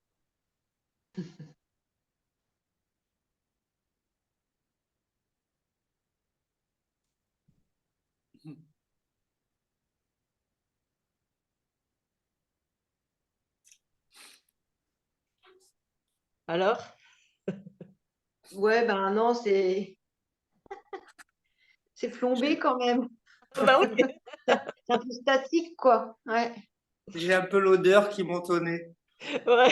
Alors? Ouais, ben non, c'est plombé quand même. Bah oui. C'est un peu statique, quoi. Ouais. J'ai un peu l'odeur qui monte au nez. Ouais.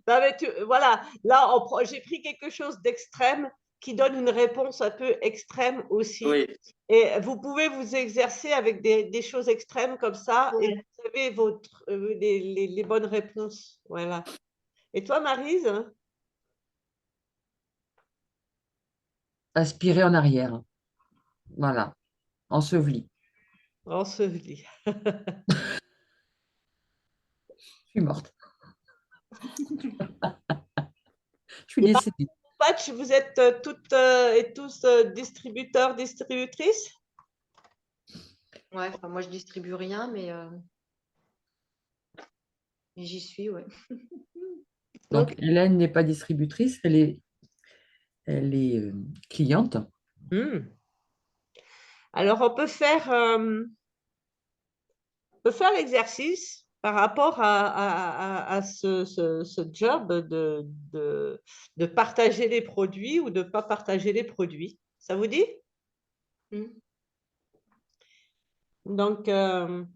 Non, mais voilà, là, j'ai pris quelque chose d'extrême qui donne une réponse un peu extrême aussi. Oui. Et vous pouvez vous exercer avec des choses extrêmes comme ça et Ouais. vous avez les bonnes réponses. Voilà. Et toi, Maryse? Aspirer en arrière. Voilà. Enseveli. Enseveli. Je suis morte. Je suis Et décédée. Patch, vous êtes toutes et tous distributeurs, distributrices? Ouais, enfin, moi, je distribue rien, mais j'y suis, ouais. Donc, Hélène n'est pas distributrice, elle est cliente. Hmm. Alors, on peut faire l'exercice par rapport à ce job de partager les produits ou de ne pas partager les produits. Ça vous dit? Mm. Donc, quelle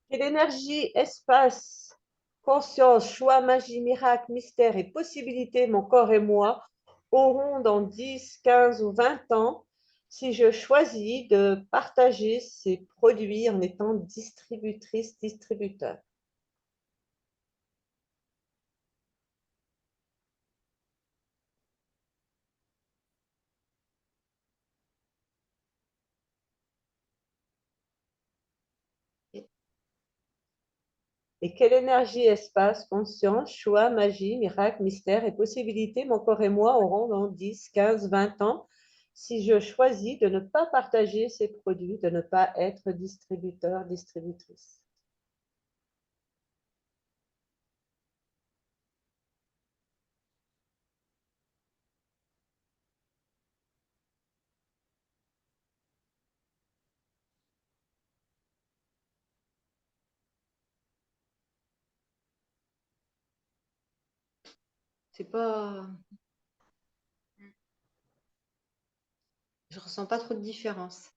énergie, espace, conscience, choix, magie, miracle, mystère et possibilité, mon corps et moi auront dans 10, 15 ou 20 ans si je choisis de partager ces produits en étant distributrice, distributeur. Et quelle énergie, espace, conscience, choix, magie, miracle, mystère et possibilité, mon corps et moi auront dans 10, 15, 20 ans si je choisis de ne pas partager ces produits, de ne pas être distributeur, distributrice. C'est pas. Je ressens pas trop de différence.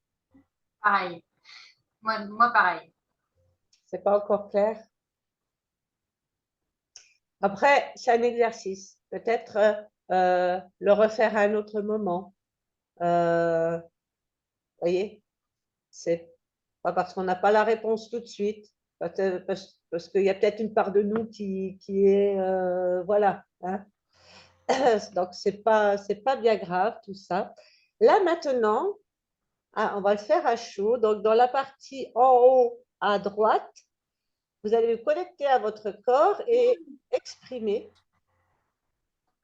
Pareil. Moi, pareil. C'est pas encore clair. Après, c'est un exercice. Peut-être le refaire à un autre moment. Voyez, c'est pas parce qu'on n'a pas la réponse tout de suite, parce qu'il y a peut-être une part de nous qui est voilà. Hein. Donc c'est pas bien grave tout ça. Là maintenant, on va le faire à chaud. Donc dans la partie en haut à droite, vous allez vous connecter à votre corps et exprimer.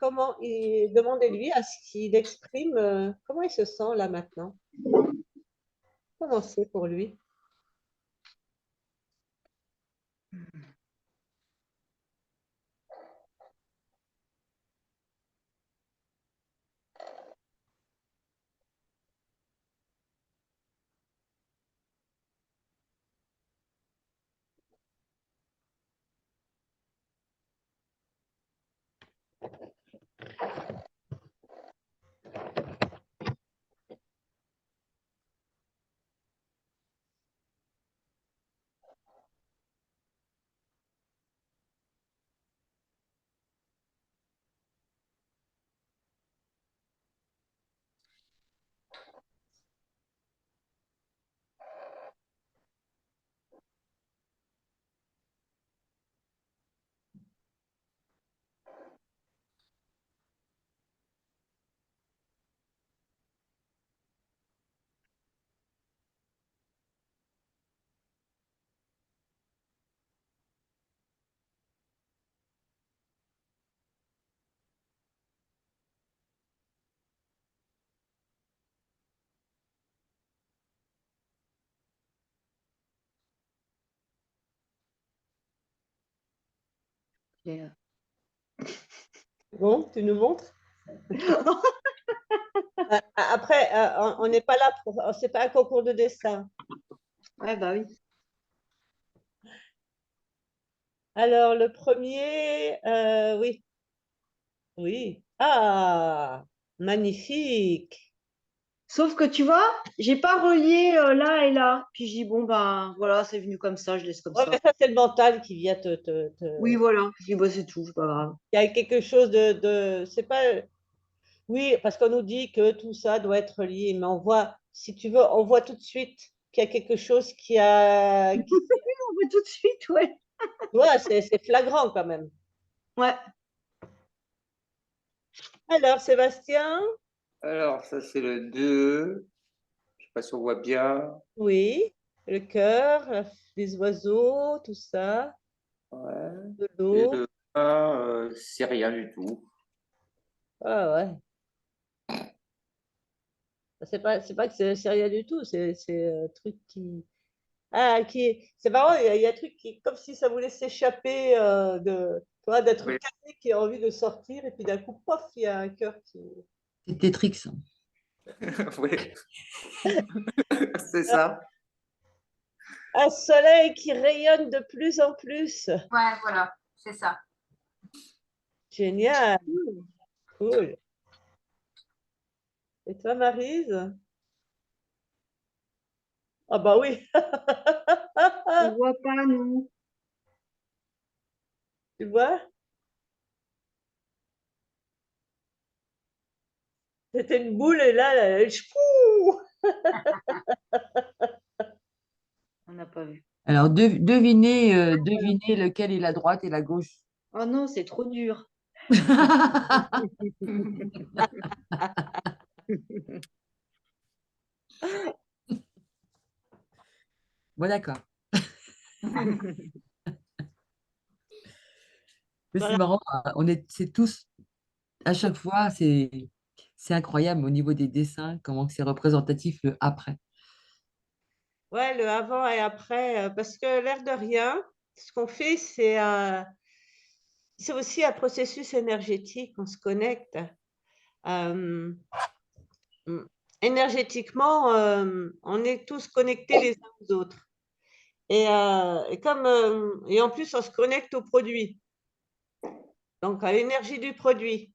Demandez-lui à ce qu'il exprime comment il se sent là maintenant. Comment c'est pour lui? Et, Bon, tu nous montres? Après, on n'est pas là pour. C'est pas un concours de dessin. Ouais, bah oui. Alors, le premier, oui. Oui. Ah, magnifique. Sauf que tu vois, j'ai pas relié là et là. Puis j'ai dit, bon, ben voilà, c'est venu comme ça, je laisse comme Ouais, ça. mais ça, c'est le mental qui vient Oui, voilà. J'ai dit, bah, c'est tout, c'est pas grave. Il y a quelque chose c'est pas. Oui, parce qu'on nous dit que tout ça doit être lié, mais on voit, si tu veux, on voit tout de suite qu'il y a quelque chose On voit tout de suite, ouais. Ouais, c'est flagrant quand même. Ouais. Alors, Sébastien, Alors, ça, c'est le 2. Je sais pas si on voit bien. oui, le cœur, les oiseaux, tout ça, Ouais. de Et l'eau. le 1, c'est rien du tout. Ah ouais. C'est pas que c'est rien du tout, c'est un truc qui. Ah, c'est marrant, il y a un truc qui, comme si ça voulait s'échapper tu vois, d'un truc Oui. cassé qui a envie de sortir, et puis d'un coup, pof, il y a un cœur qui. C'est Tétrix. Oui. C'est ça. Un soleil qui rayonne de plus en plus. Ouais, voilà, c'est ça. Génial, cool. Et toi, Maryse? Ah bah oui. On voit pas, nous. Tu vois? C'était une boule et là, chpou. On n'a pas vu. Alors, devinez lequel est la droite et la gauche. Oh non, c'est trop dur. Bon, d'accord. Mais c'est Voilà. marrant, c'est tous, à chaque fois, c'est incroyable au niveau des dessins, comment que c'est représentatif le après. Ouais, le avant et après, parce que l'air de rien, ce qu'on fait, c'est aussi un processus énergétique. On se connecte. Euh, mm, Énergétiquement, on est tous connectés les uns aux autres. Et en plus, on se connecte au produit, donc à l'énergie du produit.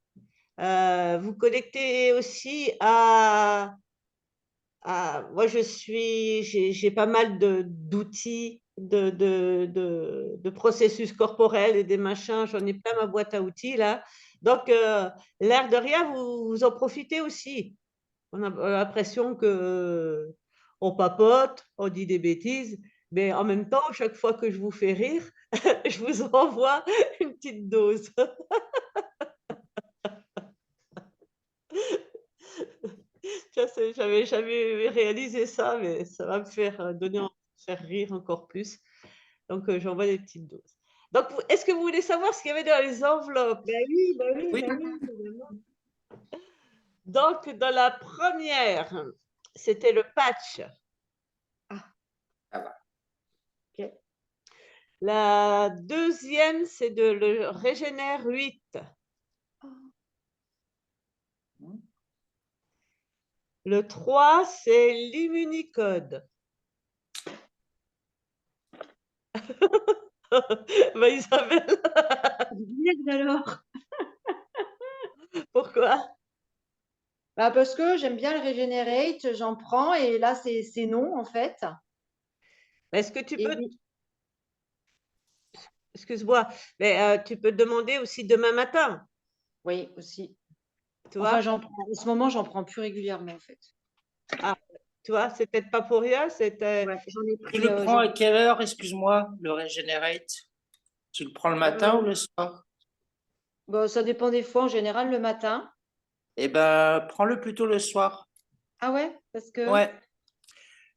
Vous connectez aussi moi, j'ai pas mal d'outils, de processus corporels et des machins. J'en ai plein ma boîte à outils là. Donc, l'air de rien, vous en profitez aussi. On a l'impression que on papote, on dit des bêtises, mais en même temps, chaque fois que je vous fais rire, je vous envoie une petite dose. J'avais jamais réalisé ça, mais ça va me faire faire rire encore plus. Donc, j'envoie des petites doses. Donc, est-ce que vous voulez savoir ce qu'il y avait dans les enveloppes? Ben oui, ben oui, Oui. ben oui, évidemment. Donc, dans la première, c'était le patch. Ça va. Ok. La deuxième, c'est le Régénère 8. Le 3, c'est l'Immunicode. Bah, Isabelle, Merde alors. pourquoi? Bah, parce que j'aime bien le Regenerate, j'en prends et là, c'est non, en fait. Est-ce que tu Et peux, excuse-moi, mais tu peux demander aussi demain matin, oui, aussi. tu Enfin, vois? en ce moment, j'en prends plus régulièrement, en fait. Ah, tu vois, c'est peut-être pas pour rien, Ouais, j'en ai Tu pris. le prends à quelle heure, excuse-moi, le Regenerate? Tu le prends le matin ou le soir? Bon, ça dépend des fois, en général, le matin. Eh ben, prends-le plutôt le soir. Ah ouais, parce que Ouais,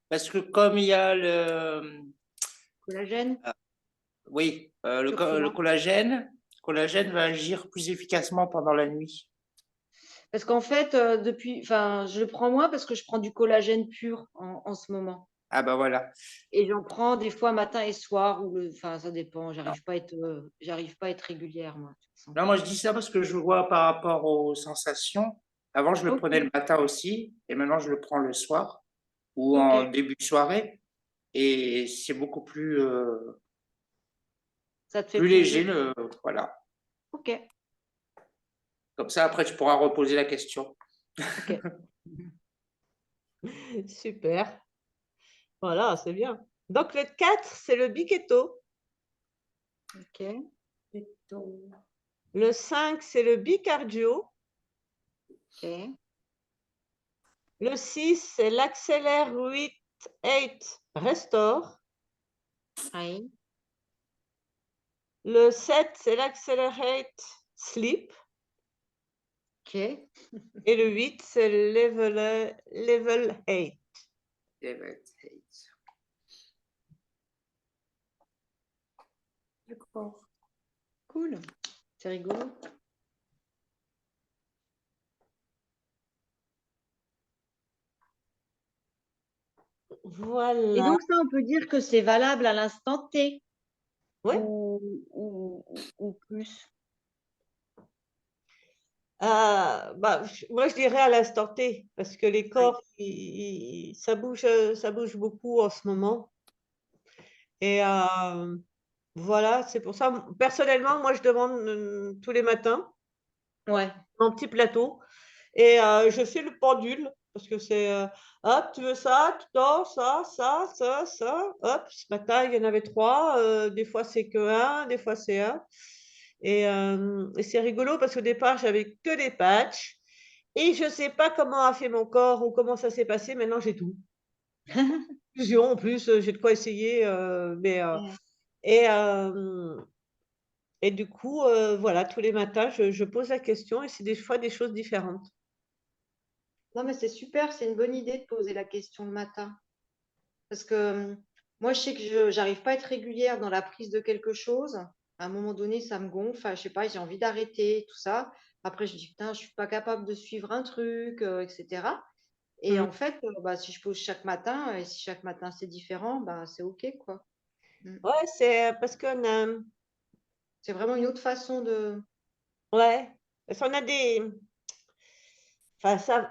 parce que comme il y a le, collagène, oui, sur quoi? le collagène va agir plus efficacement pendant la nuit. Parce qu'en fait, enfin, je le prends moins parce que je prends du collagène pur en ce moment. Ah bah voilà. Et j'en prends des fois matin et soir, enfin, ça dépend. J'arrive pas à être régulière, moi, de toute façon. Là, moi, je dis ça parce que je vois par rapport aux sensations. Avant, je le Ok, prenais le matin aussi, et maintenant, je le prends le soir ou ok, en début de soirée. Et c'est beaucoup ça te fait plus léger, plaisir. voilà. Ok, Comme ça, après, tu pourras reposer la question. ok. Super. Voilà, c'est bien. Donc, le 4, c'est le biquetto. Ok. Le 5, c'est le bicardio. Ok. Le 6, c'est l'accélère 8 restore. Oui. Le 7, c'est l'accelerate sleep. Ok. Et le 8, c'est le level 8. D'accord. Cool. C'est rigolo. Et Voilà. donc, ça, on peut dire que c'est valable à l'instant T Oui. ou plus. Moi, je dirais à l'instant T, parce que les Oui. corps, ça bouge beaucoup en ce moment. Et voilà, c'est pour ça. Personnellement, moi, je demande tous les matins Ouais. mon petit plateau et je fais le pendule parce que c'est hop, tu veux ça, non, ça. Hop, ce matin, il y en avait 3. Des fois, c'est que un, des fois, c'est un. Et c'est rigolo parce qu'au départ, j'avais que des patchs et je ne sais pas comment a fait mon corps ou comment ça s'est passé. Maintenant, j'ai tout. Fusion, en plus, j'ai de quoi essayer. Ouais. Et, et du coup, voilà, tous les matins, je pose la question et c'est des fois des choses différentes. Non, mais c'est super, c'est une bonne idée de poser la question le matin. Parce que moi, je sais que je n'arrive pas à être régulière dans la prise de quelque chose. À un moment donné, ça me gonfle. Enfin, je sais pas, j'ai envie d'arrêter, tout ça. Après, je me dis, putain, je suis pas capable de suivre un truc, etc. Et Mmh. en fait, bah, si je pose chaque matin, et si chaque matin c'est différent, bah, c'est OK, quoi. Mm. Ouais, c'est parce qu'on a C'est vraiment une autre façon de. ouais, parce qu'on a des enfin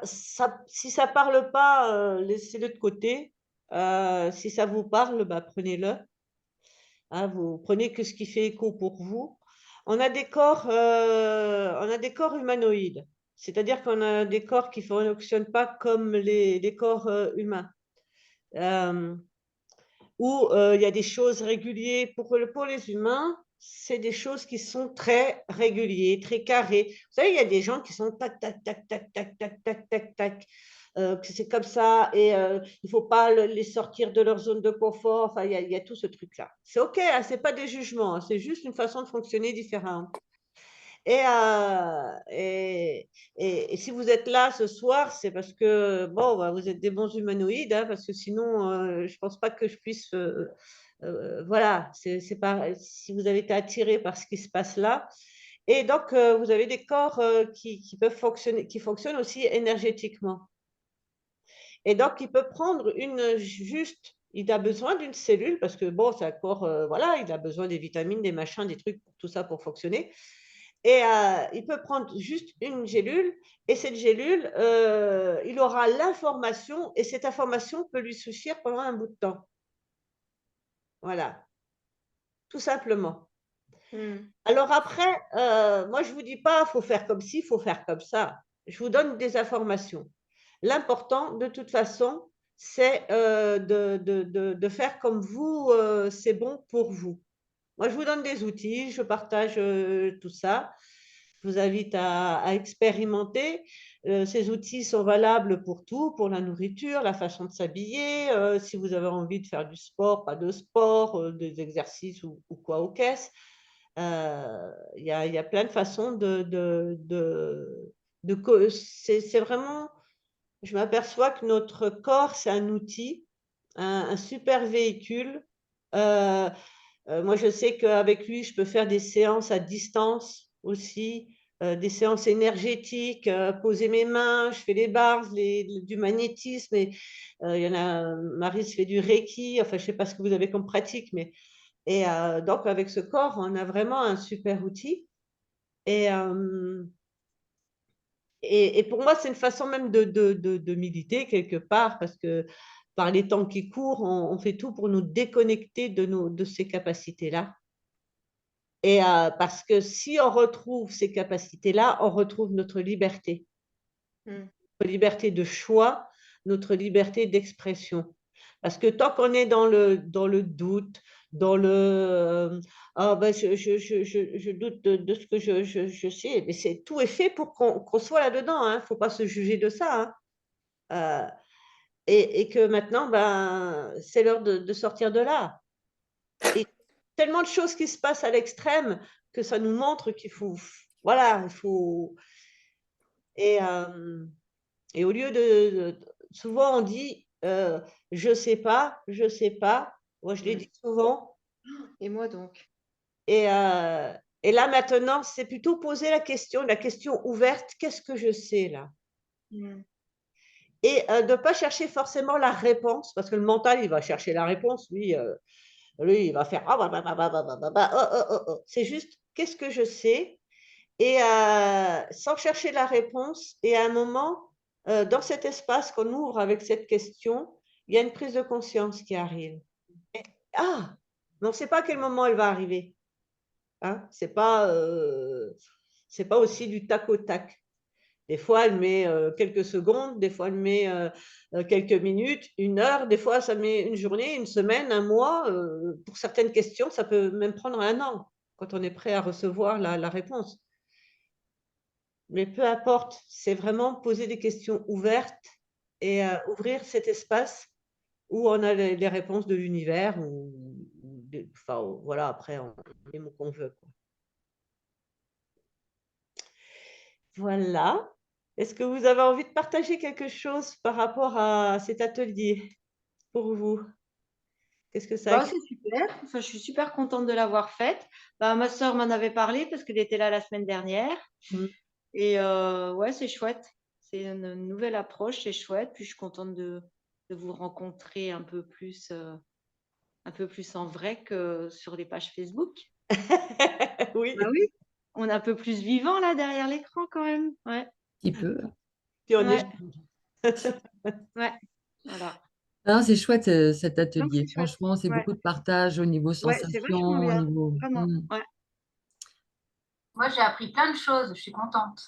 si ça parle pas, laissez-le de côté. Si ça vous parle, bah, prenez-le, hein, vous prenez que ce qui fait écho pour vous. On a des corps humanoïdes, c'est-à-dire qu'on a des corps qui fonctionnent pas comme les corps, humains. Hem Où, il y a des choses régulières pour les humains, c'est des choses qui sont très réguliers, très carrés. Vous savez, il y a des gens qui sont tac, tac, tac, tac, tac, tac, tac, tac, tac, que c'est comme ça et il faut pas les sortir de leur zone de confort. Enfin, il y a tout ce truc-là. C'est OK, hein, c'est pas des jugements, hein, c'est juste une façon de fonctionner différente. Et, et si vous êtes là ce soir, c'est parce que bon, bah, vous êtes des bons humanoïdes, hein, parce que sinon, je pense pas que je puisse. Voilà, c'est pas si vous avez été attiré par ce qui se passe là. Et donc, vous avez des corps qui peuvent fonctionner, qui fonctionnent aussi énergétiquement. Et donc, il peut prendre juste, il a besoin d'une cellule parce que bon, c'est un corps, voilà, il a besoin des vitamines, des machins, des trucs, tout ça pour fonctionner. Et il peut prendre juste une gélule et cette gélule, il aura l'information et cette information peut lui suffire pendant un bout de temps. Voilà, tout simplement. Mm. Alors après, moi je vous dis pas: «Faut faire comme ci, faut faire comme ça». Je vous donne des informations. L'important de toute façon, c'est, de faire comme vous, c'est bon pour vous. Moi, je vous donne des outils, je partage, tout ça. Je vous invite à expérimenter. Ces outils sont valables pour tout, pour la nourriture, la façon de s'habiller, si vous avez envie de faire du sport, pas de sport, des exercices ou quoi aux caisses. Il y a plein de façons c'est vraiment je m'aperçois que notre corps, c'est un outil, un super véhicule. Heu Moi, je sais qu'avec lui, je peux faire des séances à distance aussi, des séances énergétiques, poser mes mains, je fais les bars, du magnétisme et il y en a Maryse fait du reiki, enfin, je ne sais pas ce que vous avez comme pratique, mais donc avec ce corps, on a vraiment un super outil et hem et pour moi, c'est une façon même de méditer quelque part parce que par les temps qui courent, on fait tout pour nous déconnecter de ces capacités-là. Et parce que si on retrouve ces capacités-là, on retrouve notre liberté Mm. de choix, notre liberté d'expression. Parce que tant qu'on est dans le doute, dans ah ben je doute de ce que je sais, mais tout est fait pour qu'on soit là-dedans, hein. Il ne faut pas se juger de ça, hein. Et que maintenant, ben, c'est l'heure de sortir de là. Et tellement de choses qui se passent à l'extrême que ça nous montre qu'il faut, voilà, il faut. Et, et au lieu souvent on dit, je sais pas, je sais pas. Moi, je l'ai dit souvent. Et moi donc. Et, euh, et là maintenant, c'est plutôt poser la question ouverte, qu'est-ce que je sais là? Et de ne pas chercher forcément la réponse, parce que le mental, il va chercher la réponse, lui il va faire ah, bah, bah, bah, bah, bah, bah, bah, bah, oh, oh, oh, oh. C'est juste qu'est-ce que je sais? Et sans chercher la réponse, et à un moment, dans cet espace qu'on ouvre avec cette question, il y a une prise de conscience qui arrive. Et, ah, mais on ne sait pas à quel moment elle va arriver. Hein? C'est pas aussi du tac au tac. Des fois, elle met quelques secondes, des fois, elle met quelques minutes, une heure, des fois, ça met une journée, une semaine, un mois. Pour certaines questions, ça peut même prendre un an quand on est prêt à recevoir la réponse. Mais peu importe, c'est vraiment poser des questions ouvertes et ouvrir cet espace où on a les réponses de l'univers enfin, voilà, après, on les mots qu'on veut, quoi. Voilà. Est-ce que vous avez envie de partager quelque chose par rapport à cet atelier pour vous? Qu'est-ce que ça a Bah, créé? c'est super. Enfin, je suis super contente de l'avoir faite. Bah, ma sœur m'en avait parlé parce qu'elle était là la semaine dernière. Mmh. Et ouais, c'est chouette. C'est une nouvelle approche, c'est chouette. Puis je suis contente de vous rencontrer un peu plus en vrai que sur les pages Facebook. Oui, Bah oui, on est un peu plus vivant là derrière l'écran quand même. Ouais, Un petit peu. puis on ouais, ouais. Voilà. Non, c'est chouette cet Non, atelier. c'est chouette. Franchement, c'est Ouais, beaucoup de partage au niveau ouais, c'est vachement sensation, au bien. niveau. Vraiment. Ouais. Moi, j'ai appris plein de choses. Je suis contente.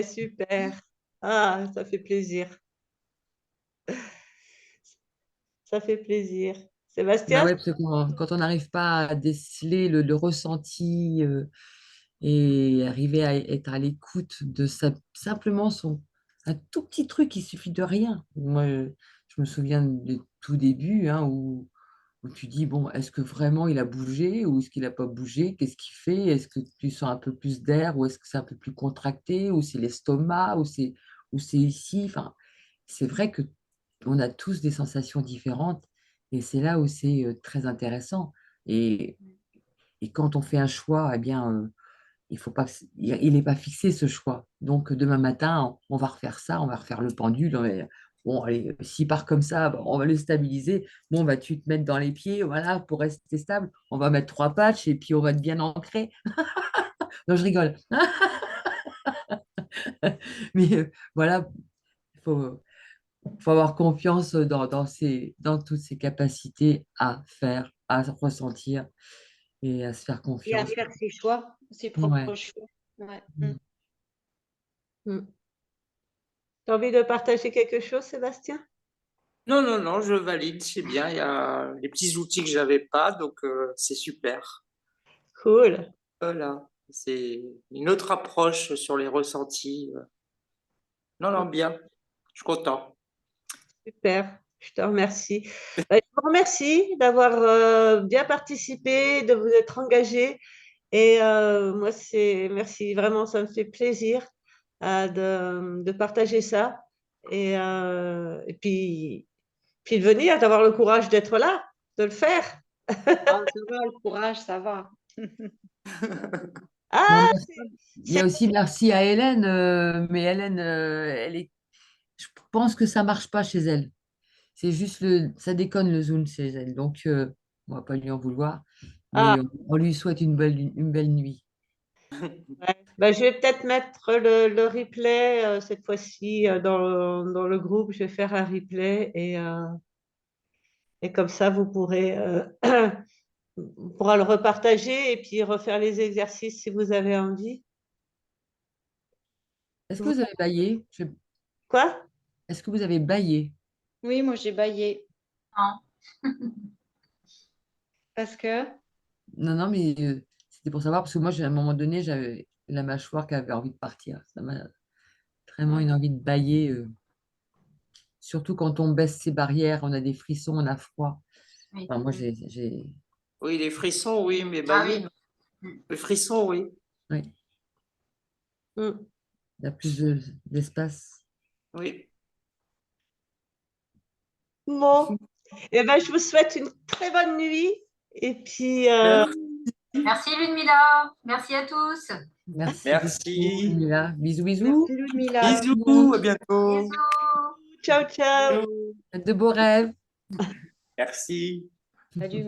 super. Ah, ça fait plaisir. Ça fait plaisir. Bah Sébastien? ouais, parce que quand on n'arrive pas à déceler le ressenti et arriver à être à l'écoute de simplement un tout petit truc, il suffit de rien. Moi, je me souviens du tout début hein, où tu dis, bon, est-ce que vraiment il a bougé ou est-ce qu'il n'a pas bougé? Qu'est-ce qu'il fait? Est-ce que tu sens un peu plus d'air ou est-ce que c'est un peu plus contracté ou c'est l'estomac ou c'est ici? Enfin, c'est vrai que on a tous des sensations différentes et c'est là où c'est très intéressant. Et, et quand on fait un choix, eh bien, il faut pas, il n'est pas fixé ce choix. Donc demain matin, on va refaire ça, on va refaire le pendule. Bon, allez, s'il part comme ça, bon, on va le stabiliser. Bon, tu te mettre dans les pieds, voilà, pour rester stable. On va mettre 3 patchs et puis on va être bien ancré. Non, je rigole. Mais voilà, il faut avoir confiance dans toutes ces capacités à faire, à ressentir et à se faire Et à confiance. faire ses choix, ses Ouais. propres choix. Ouais. Mm. Tu as envie de partager quelque chose, Sébastien? Non, non, non, je valide, c'est bien. Il y a des petits outils que j'avais pas, donc c'est super. Cool. Voilà, c'est une autre approche sur les ressentis. Non, non, bien. Je suis content. Super. Je te remercie. Je vous remercie d'avoir bien participé, de vous être engagé. Et moi, merci, vraiment, ça me fait plaisir de partager ça. Et puis de venir, d'avoir le courage d'être là, de le faire. Ah, ça va, le courage, ça va. Non, Ah, il y c'est a aussi merci à Hélène, mais Hélène, je pense que ça marche pas chez elle. C'est juste ça déconne le Zoom chez elle. Donc, on va pas lui en vouloir, ah, mais on lui souhaite une belle nuit. ouais. Ben, je vais peut-être mettre le replay cette fois-ci dans le groupe. Je vais faire un replay et comme ça, vous pourrez on pourra le repartager et puis refaire les exercices si vous avez envie. Est-ce que Vous- vous avez baillé? Quoi? Est-ce que vous avez bâillé? Oui, moi j'ai bâillé. Non. Parce que Non, non, mais c'était pour savoir, parce que moi, à un moment donné, j'avais la mâchoire qui avait envie de partir. Ça m'a vraiment une envie de bâiller. Surtout quand on baisse ses barrières, on a des frissons, on a froid. Oui. Enfin, moi, Oui, les frissons, oui, mais Ah bailler, oui. non. Les frissons, oui. oui, Mm. il y a plus d'espace. Oui. Bon, eh ben, je vous souhaite une très bonne nuit. Et puis, Merci Ludmila. Merci à tous. Merci beaucoup, Merci. Mila. Bisous, bisous. merci Ludmila. Bisous, à bientôt. Bisous. ciao, ciao. De beaux rêves. Merci. Salut.